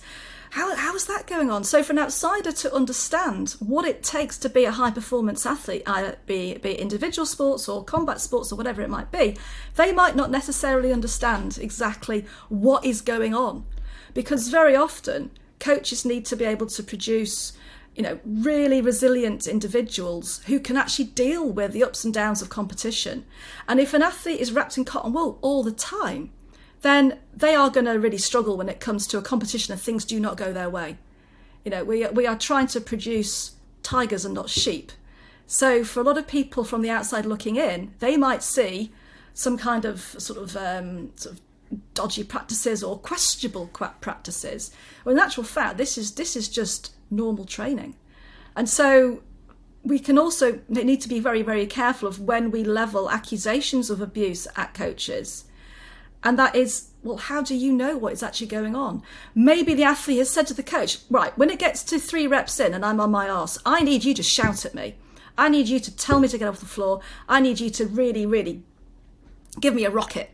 [SPEAKER 1] How is that going on? So for an outsider to understand what it takes to be a high performance athlete, either be it individual sports or combat sports or whatever it might be, they might not necessarily understand exactly what is going on, because very often coaches need to be able to produce really resilient individuals who can actually deal with the ups and downs of competition. And if an athlete is wrapped in cotton wool all the time,
[SPEAKER 2] then they are going to really struggle when it comes to a competition and things do not go their way. We are trying to produce tigers and not sheep. So for a lot of people from the outside looking in, they might see some kind of sort of dodgy practices or questionable practices. Well, in actual fact, this is just normal training. And so we can also need to be very, very careful of when we level accusations of abuse at coaches. And that is, well, how do you know what is actually going on? Maybe the athlete has said to the coach, right, when it gets to 3 reps in and I'm on my arse, I need you to shout at me. I need you to tell me to get off the floor. I need you to really, really give me a rocket.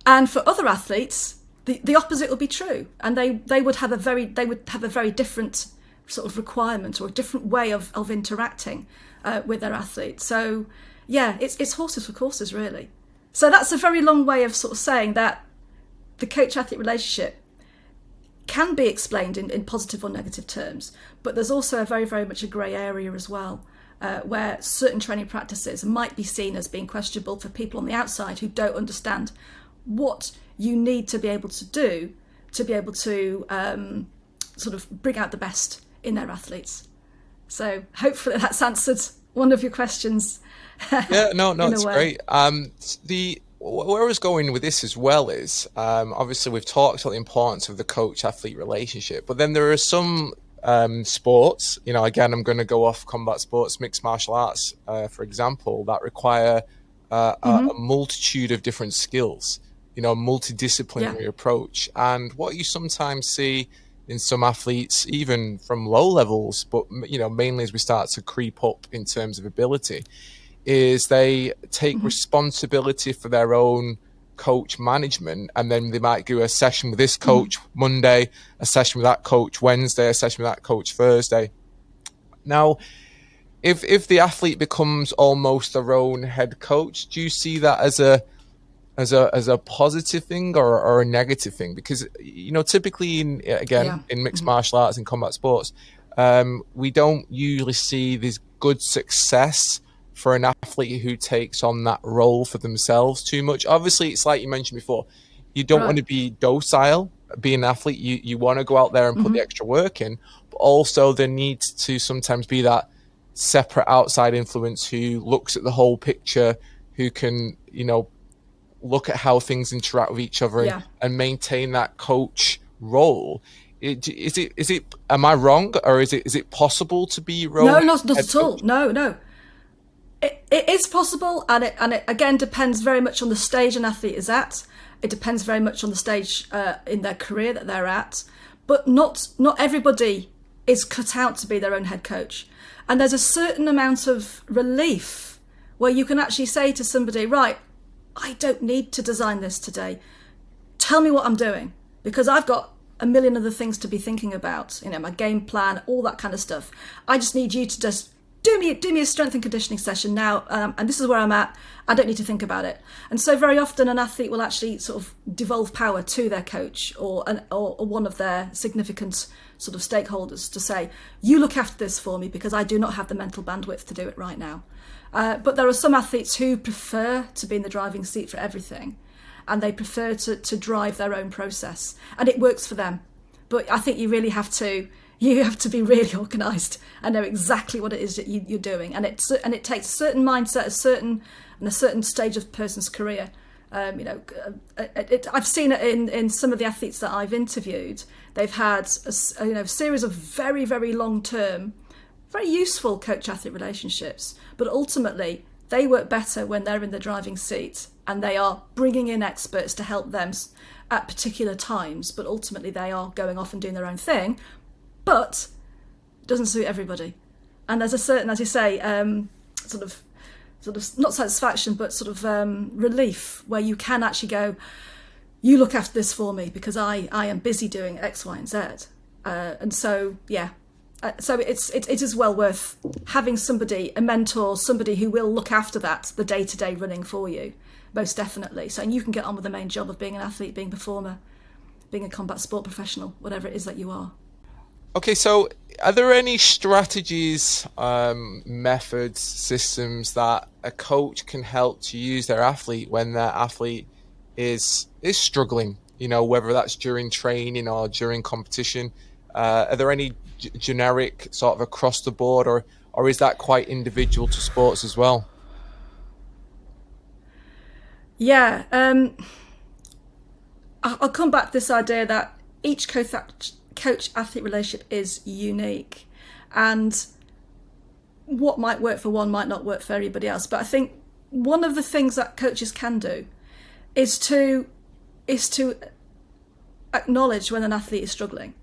[SPEAKER 2] And for other athletes, the opposite will be true. And they would have a very different sort of requirement or a different way of interacting with their athletes. So yeah, it's horses for courses, really. So that's a very long way of sort of saying that the coach-athlete relationship can be explained in positive or negative terms, but there's also a very, very much a grey area as well, where certain training practices might be seen as being questionable for people on the outside who don't understand what you need to be able to do to be able to sort of bring out the best in their athletes. So hopefully that's answered one of your questions.
[SPEAKER 1] Yeah, no, it's great. Where I was going with this as well is, obviously we've talked about the importance of the coach-athlete relationship, but then there are some sports, again, I'm going to go off combat sports, mixed martial arts, for example, that require a multitude of different skills, a multidisciplinary approach. And what you sometimes see in some athletes, even from low levels, but mainly as we start to creep up in terms of ability, is they take responsibility for their own coach management, and then they might do a session with this coach Monday, a session with that coach Wednesday, a session with that coach Thursday. Now, if the athlete becomes almost their own head coach, do you see that as a positive thing or a negative thing? Because typically in mixed martial arts and combat sports, we don't usually see this good success for an athlete who takes on that role for themselves too much. Obviously, it's like you mentioned before, you don't want to be docile, being an athlete, you want to go out there and put the extra work in, but also there needs to sometimes be that separate outside influence who looks at the whole picture, who can, look at how things interact with each other and maintain that coach role. Am I wrong, or is it possible to be wrong?
[SPEAKER 2] No, not at all. No. It is possible, and it again depends very much on the stage an athlete is at. It depends very much on the stage in their career that they're at. But not everybody is cut out to be their own head coach. And there's a certain amount of relief where you can actually say to somebody, right, I don't need to design this today. Tell me what I'm doing, because I've got a million other things to be thinking about, my game plan, all that kind of stuff. I just need you to just do me a strength and conditioning session now, and this is where I'm at. I don't need to think about it. And so very often an athlete will actually sort of devolve power to their coach or one of their significant sort of stakeholders to say, you look after this for me because I do not have the mental bandwidth to do it right now. But there are some athletes who prefer to be in the driving seat for everything, and they prefer to drive their own process, and it works for them. But I think you really have to be really organised and know exactly what it is that you're doing, and it takes a certain mindset, a certain stage of a person's career. I've seen it in some of the athletes that I've interviewed. They've had a series of very, very long-term, very useful coach-athlete relationships, but ultimately they work better when they're in the driving seat and they are bringing in experts to help them at particular times, but ultimately they are going off and doing their own thing. But it doesn't suit everybody, and there's a certain, as you say, sort of not satisfaction, but sort of relief where you can actually go, you look after this for me because I am busy doing X, Y, and Z, and so so it is well worth having somebody, a mentor, somebody who will look after that, the day-to-day running for you, most definitely. So you can get on with the main job of being an athlete, being a performer, being a combat sport professional, whatever it is that you are.
[SPEAKER 1] Okay, so are there any strategies, methods, systems that a coach can help to use their athlete when their athlete is struggling, whether that's during training or during competition? Are there any generic sort of across the board, or is that quite individual to sports as well?
[SPEAKER 2] Yeah, I'll come back to this idea that each coach-athlete relationship is unique, and what might work for one might not work for everybody else. But I think one of the things that coaches can do is to acknowledge when an athlete is struggling,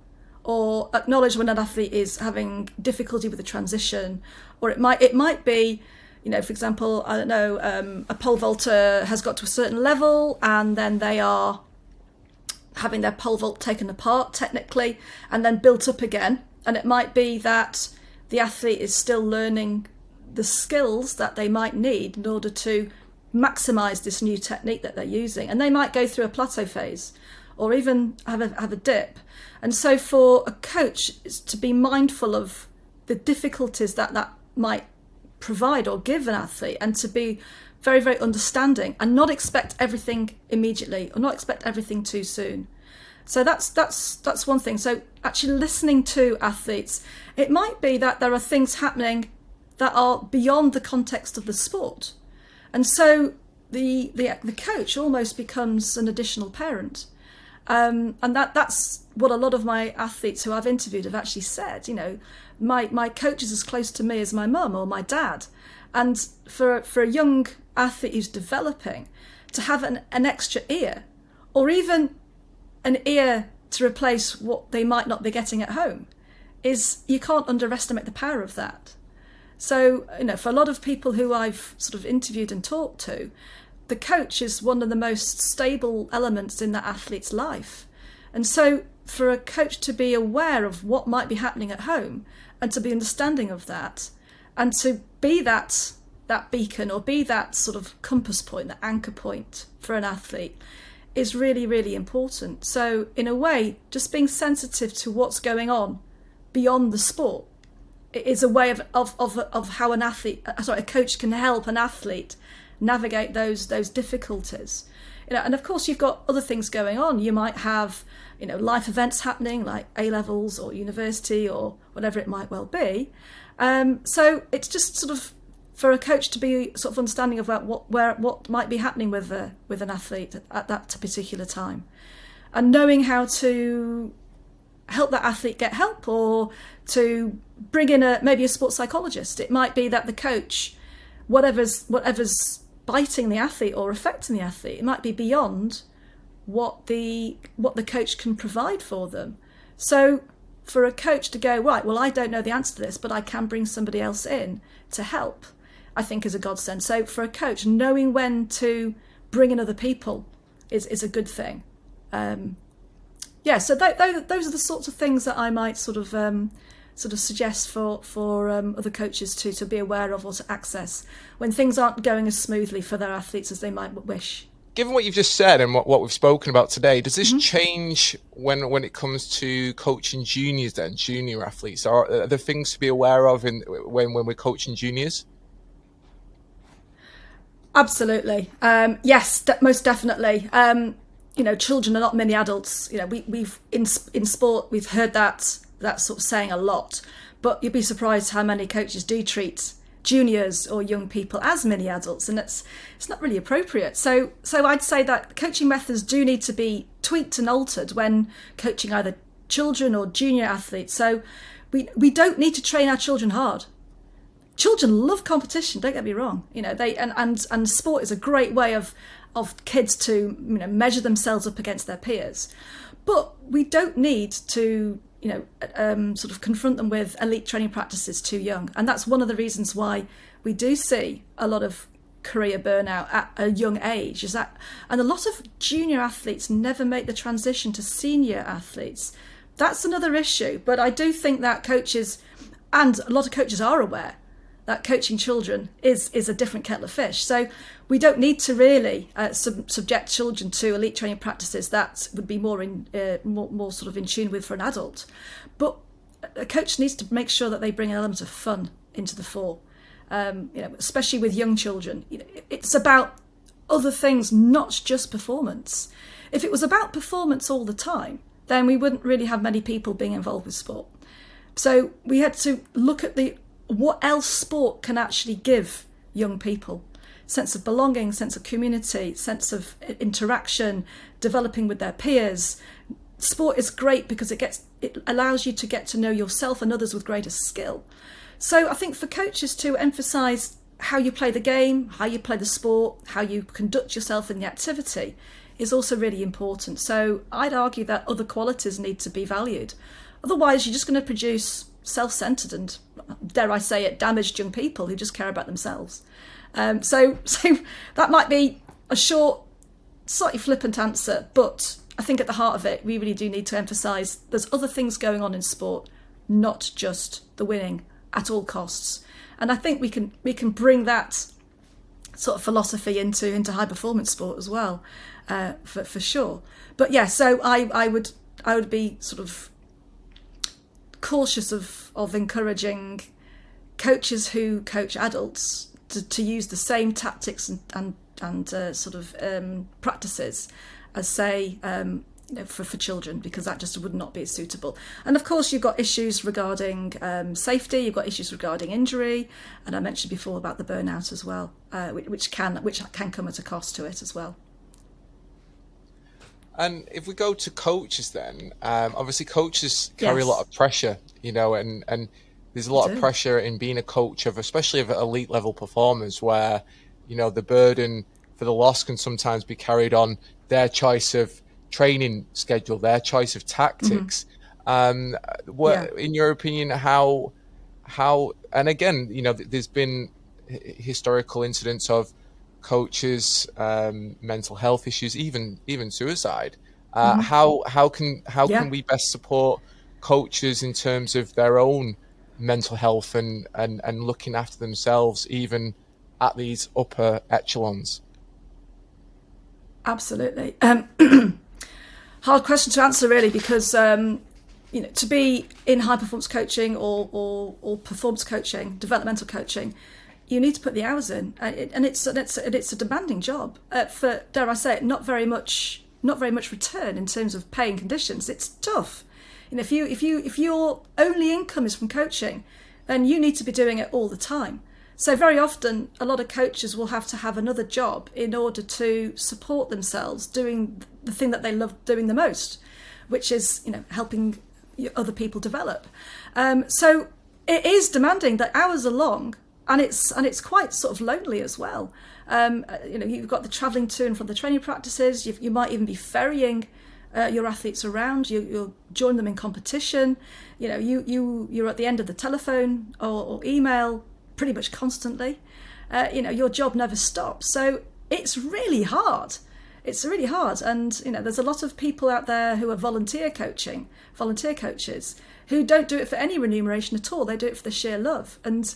[SPEAKER 2] or acknowledge when an athlete is having difficulty with the transition, or it might be, for example, I don't know, a pole vaulter has got to a certain level and then they are having their pole vault taken apart technically and then built up again. And it might be that the athlete is still learning the skills that they might need in order to maximize this new technique that they're using. And they might go through a plateau phase or even have a dip. And so for a coach, is to be mindful of the difficulties that might provide or give an athlete, and to be very, very understanding and not expect everything immediately or not expect everything too soon. So that's one thing. So actually listening to athletes, it might be that there are things happening that are beyond the context of the sport. And so the coach almost becomes an additional parent. And that's what a lot of my athletes who I've interviewed have actually said. My coach is as close to me as my mum or my dad. And for a young athlete who's developing, to have an extra ear, or even an ear to replace what they might not be getting at home, you can't underestimate the power of that. So, for a lot of people who I've sort of interviewed and talked to, the coach is one of the most stable elements in that athlete's life. And so for a coach to be aware of what might be happening at home and to be understanding of that, and to be that beacon or be that sort of compass point, that anchor point for an athlete, is really, really important. So in a way, just being sensitive to what's going on beyond the sport is a way of how a coach can help an athlete navigate those difficulties. And of course you've got other things going on. You might have life events happening like A-levels or university or whatever it might well be. So it's just sort of for a coach to be sort of understanding about what might be happening with an athlete at that particular time, and knowing how to help that athlete get help, or to bring in maybe a sports psychologist. It might be that the coach, whatever's biting the athlete or affecting the athlete, it might be beyond what the coach can provide for them. So for a coach to go, right, well, I don't know the answer to this, but I can bring somebody else in to help, I think is a godsend. So for a coach, knowing when to bring in other people is a good thing. So those are the sorts of things that I might sort of suggest for other coaches to be aware of or to access when things aren't going as smoothly for their athletes as they might wish.
[SPEAKER 1] Given what you've just said and what we've spoken about today, does this change when it comes to coaching juniors then, junior athletes? Are there things to be aware of when we're coaching juniors?
[SPEAKER 2] Absolutely. Yes, most definitely. Children are not mini adults. We've in sport, we've heard that sort of saying a lot, but you'd be surprised how many coaches do treat juniors or young people as mini adults, and it's not really appropriate. So I'd say that coaching methods do need to be tweaked and altered when coaching either children or junior athletes. So we don't need to train our children hard. Children love competition, don't get me wrong. And sport is a great way of kids to measure themselves up against their peers, but we don't need to sort of confront them with elite training practices too young. And that's one of the reasons why we do see a lot of career burnout at a young age, and a lot of junior athletes never make the transition to senior athletes. That's another issue. But I do think that coaches, and a lot of coaches, are aware that coaching children is a different kettle of fish. So we don't need to really subject children to elite training practices that would be more sort of in tune with for an adult. But a coach needs to make sure that they bring an element of fun into the fore, especially with young children. It's about other things, not just performance. If it was about performance all the time, then we wouldn't really have many people being involved with sport. So we had to look at what else sport can actually give young people. Sense of belonging, sense of community, sense of interaction, developing with their peers. Sport is great because it allows you to get to know yourself and others with greater skill. So I think for coaches to emphasise how you play the game, how you play the sport, how you conduct yourself in the activity is also really important. So I'd argue that other qualities need to be valued. Otherwise, you're just going to produce self-centred and, dare I say it, damaged young people who just care about themselves. So that might be a short, slightly flippant answer, but I think at the heart of it, we really do need to emphasise there's other things going on in sport, not just the winning at all costs. And I think we can bring that sort of philosophy into high performance sport as well, for sure. But yeah, so I would be sort of cautious of encouraging coaches who coach adults to use the same tactics and sort of practices as, say, for children, because that just would not be suitable. And of course, you've got issues regarding safety, you've got issues regarding injury, and I mentioned before about the burnout as well, which can come at a cost to it as well.
[SPEAKER 1] And if we go to coaches then, obviously coaches carry a lot of pressure, and there's a lot of pressure in being a coach especially of elite level performers where, the burden for the loss can sometimes be carried on their choice of training schedule, their choice of tactics. In your opinion, how, and again, there's been historical incidents of coaches, mental health issues, even suicide. How can we best support coaches in terms of their own mental health and looking after themselves, even at these upper echelons?
[SPEAKER 2] Absolutely. Hard question to answer, really, because to be in high performance coaching or performance coaching, developmental coaching, you need to put the hours in, and it's a demanding job for, dare I say it, not very much return in terms of pay and conditions. It's tough. If your only income is from coaching, then you need to be doing it all the time. So very often, a lot of coaches will have to have another job in order to support themselves doing the thing that they love doing the most, which is helping other people develop. So it is demanding. The hours are long, and it's quite sort of lonely as well. You've got the travelling to and from the training practices. You might even be ferrying your athletes around. You'll join them in competition. You're at the end of the telephone or email pretty much constantly. Your job never stops. So it's really hard. It's really hard. And, there's a lot of people out there who are volunteer coaches, who don't do it for any remuneration at all. They do it for the sheer love. And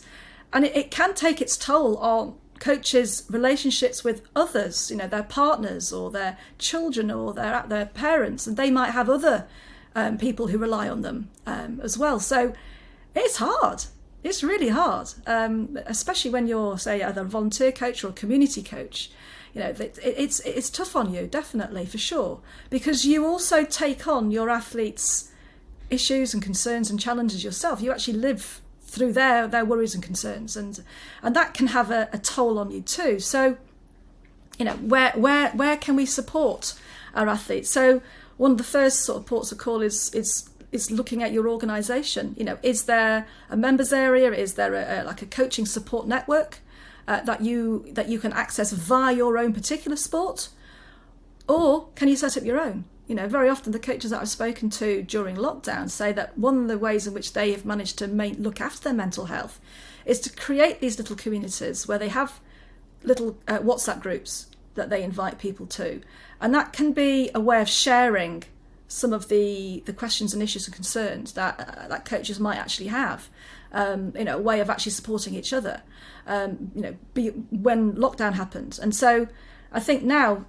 [SPEAKER 2] it can take its toll on coaches' relationships with others, their partners or their children or their parents. And they might have other people who rely on them as well. So it's hard. It's really hard, especially when you're, say, either a volunteer coach or a community coach. It's tough on you, definitely, for sure, because you also take on your athletes' issues and concerns and challenges yourself. You actually live through their worries and concerns, and that can have a toll on you too. So, where can we support our athletes? So one of the first sort of ports of call is looking at your organisation. Is there a members area? Is there a coaching support network that you can access via your own particular sport, or can you set up your own? Very often the coaches that I've spoken to during lockdown say that one of the ways in which they have managed to look after their mental health is to create these little communities where they have little WhatsApp groups that they invite people to, and that can be a way of sharing some of the questions and issues and concerns that coaches might actually have, a way of actually supporting each other, when lockdown happened. And so I think now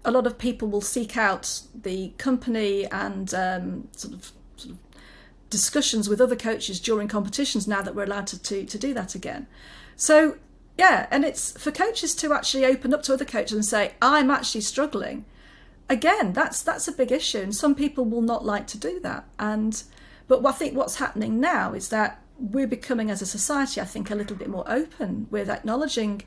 [SPEAKER 2] a lot of people will seek out the company and sort of discussions with other coaches during competitions now that we're allowed to do that again. So Yeah, and it's for coaches to actually open up to other coaches and say, I'm actually struggling. Again, that's a big issue, and some people will not like to do that. But I think what's happening now is that we're becoming, as a society, I think, a little bit more open with acknowledging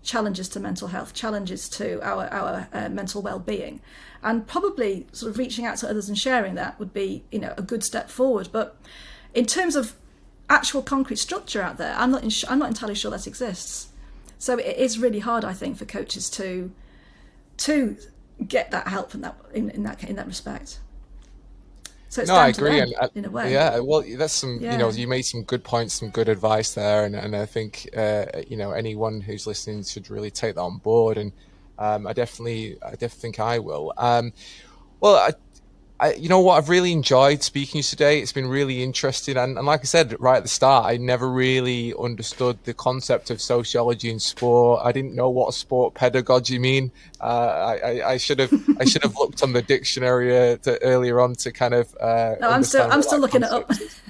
[SPEAKER 2] challenges to mental health, challenges to our mental well-being, and probably sort of reaching out to others and sharing that would be, a good step forward. But in terms of actual concrete structure out there, I'm not entirely sure that exists. So it is really hard, I think, for coaches to get that help in that respect. So it's
[SPEAKER 1] I
[SPEAKER 2] down to
[SPEAKER 1] agree,
[SPEAKER 2] them,
[SPEAKER 1] and
[SPEAKER 2] in a way.
[SPEAKER 1] yeah, well, that's some,
[SPEAKER 2] Yeah.
[SPEAKER 1] you made some good points, some good advice there, and I think anyone who's listening should really take that on board, and I definitely think I will. Well, you know what, I've really enjoyed speaking to you today. It's been really interesting, and like I said right at the start, I never really understood the concept of sociology in sport. I didn't know what sport pedagogy mean. I should have looked on the dictionary earlier on to kind of
[SPEAKER 2] No, I'm
[SPEAKER 1] understand what
[SPEAKER 2] still
[SPEAKER 1] that
[SPEAKER 2] looking it up.
[SPEAKER 1] concept is.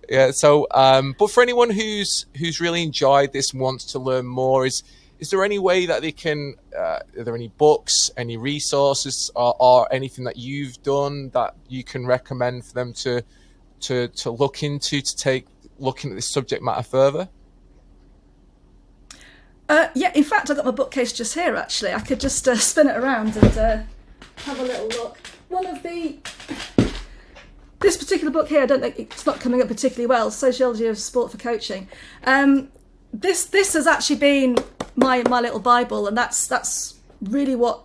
[SPEAKER 1] Yeah. So, but for anyone who's really enjoyed this and wants to learn more, is there any way that they can? Are there any books, any resources, or anything that you've done that you can recommend for them to look into, to take looking at this subject matter further?
[SPEAKER 2] Yeah, in fact, I've got my bookcase just here, actually. I could just spin it around and have a little look. This particular book here, I don't think it's not coming up particularly well, Sociology of Sport for Coaching. This has actually been my little Bible, and that's really what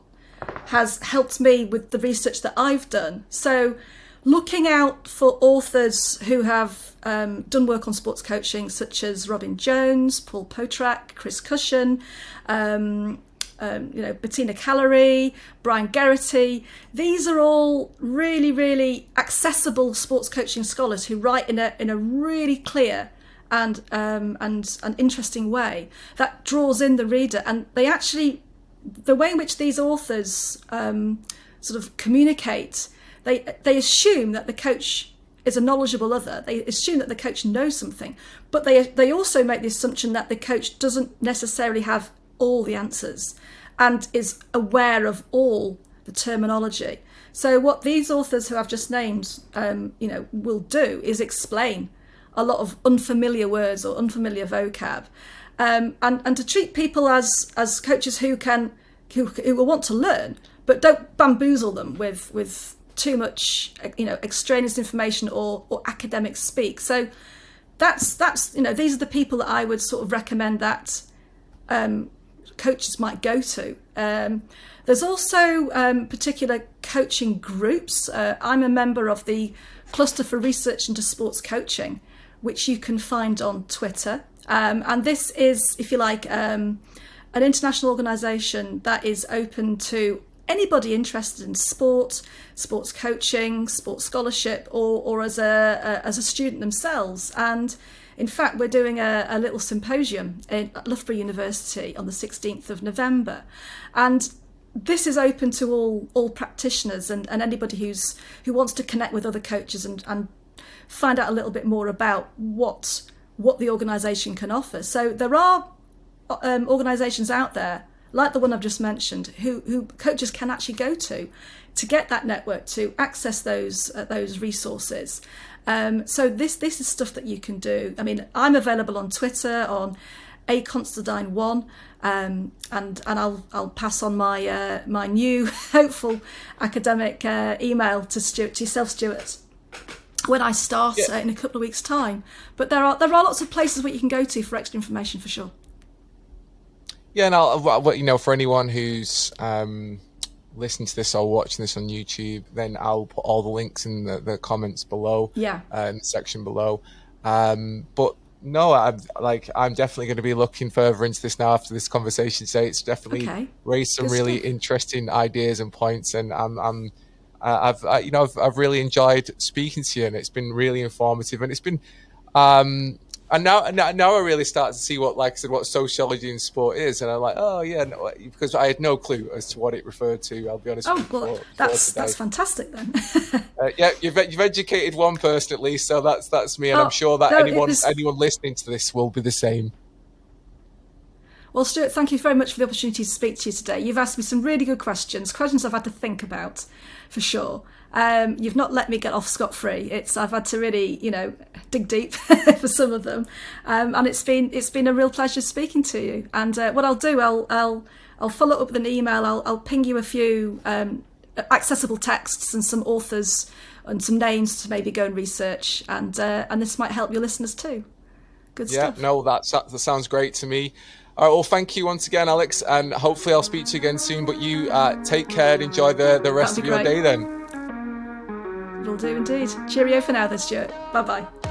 [SPEAKER 2] has helped me with the research that I've done. So looking out for authors who have done work on sports coaching, such as Robin Jones, Paul Potrak, Chris Cushion, Bettina Callery, Brian Geraghty. These are all really, really accessible sports coaching scholars who write in a really clear and interesting way that draws in the reader. And they actually, the way in which these authors sort of communicate, they assume that the coach is a knowledgeable other. They assume that the coach knows something, but they also make the assumption that the coach doesn't necessarily have all the answers and is aware of all the terminology. So what these authors who I've just named, will do is explain a lot of unfamiliar words or unfamiliar vocab, and to treat people as coaches who will want to learn, but don't bamboozle them with too much extraneous information or academic speak. So that's these are the people that I would sort of recommend that coaches might go to. There's also particular coaching groups. I'm a member of the Cluster for Research into Sports Coaching, which you can find on Twitter. And this is, if you like, an international organisation that is open to anybody interested in sport, sports coaching, sports scholarship, or as a student themselves. And in fact, we're doing a little symposium at Loughborough University on the 16th of November. And this is open to all practitioners and anybody who wants to connect with other coaches and find out a little bit more about what the organisation can offer. So there are organisations out there, like the one I've just mentioned, who coaches can actually go to get that network, to access those resources. So this is stuff that you can do. I mean, I'm available on Twitter on @Consterdine1, and I'll pass on my new hopeful academic email to yourself, Stuart, when I start in a couple of weeks' time. But there are lots of places where you can go to for extra information, for sure.
[SPEAKER 1] Yeah, and I'll, for anyone who's listening to this or watching this on YouTube, then I'll put all the links in the comments below.
[SPEAKER 2] Yeah.
[SPEAKER 1] In the section below. But no, I'm definitely going to be looking further into this now after this conversation today. It's definitely raised some really interesting ideas and points, and I've really enjoyed speaking to you, and it's been really informative, and it's been and now I really start to see what sociology in sport is, and I'm like, oh yeah, no, because I had no clue as to what it referred to. I'll be honest.
[SPEAKER 2] That's fantastic then.
[SPEAKER 1] Yeah, you've educated one person at least, so that's me, and I'm sure that anyone listening to this will be the same.
[SPEAKER 2] Well, Stuart, thank you very much for the opportunity to speak to you today. You've asked me some really good questions I've had to think about, for sure. You've not let me get off scot-free. I've had to really, dig deep for some of them, and it's been a real pleasure speaking to you. And what I'll do, I'll follow up with an email. I'll ping you a few accessible texts and some authors and some names to maybe go and research, and this might help your listeners too. Good stuff.
[SPEAKER 1] Yeah, no, that sounds great to me. All right, well, thank you once again, Alex, and hopefully I'll speak to you again soon. But you take care and enjoy the rest of your day then.
[SPEAKER 2] Will do indeed. Cheerio for now then, Stuart. Bye-bye.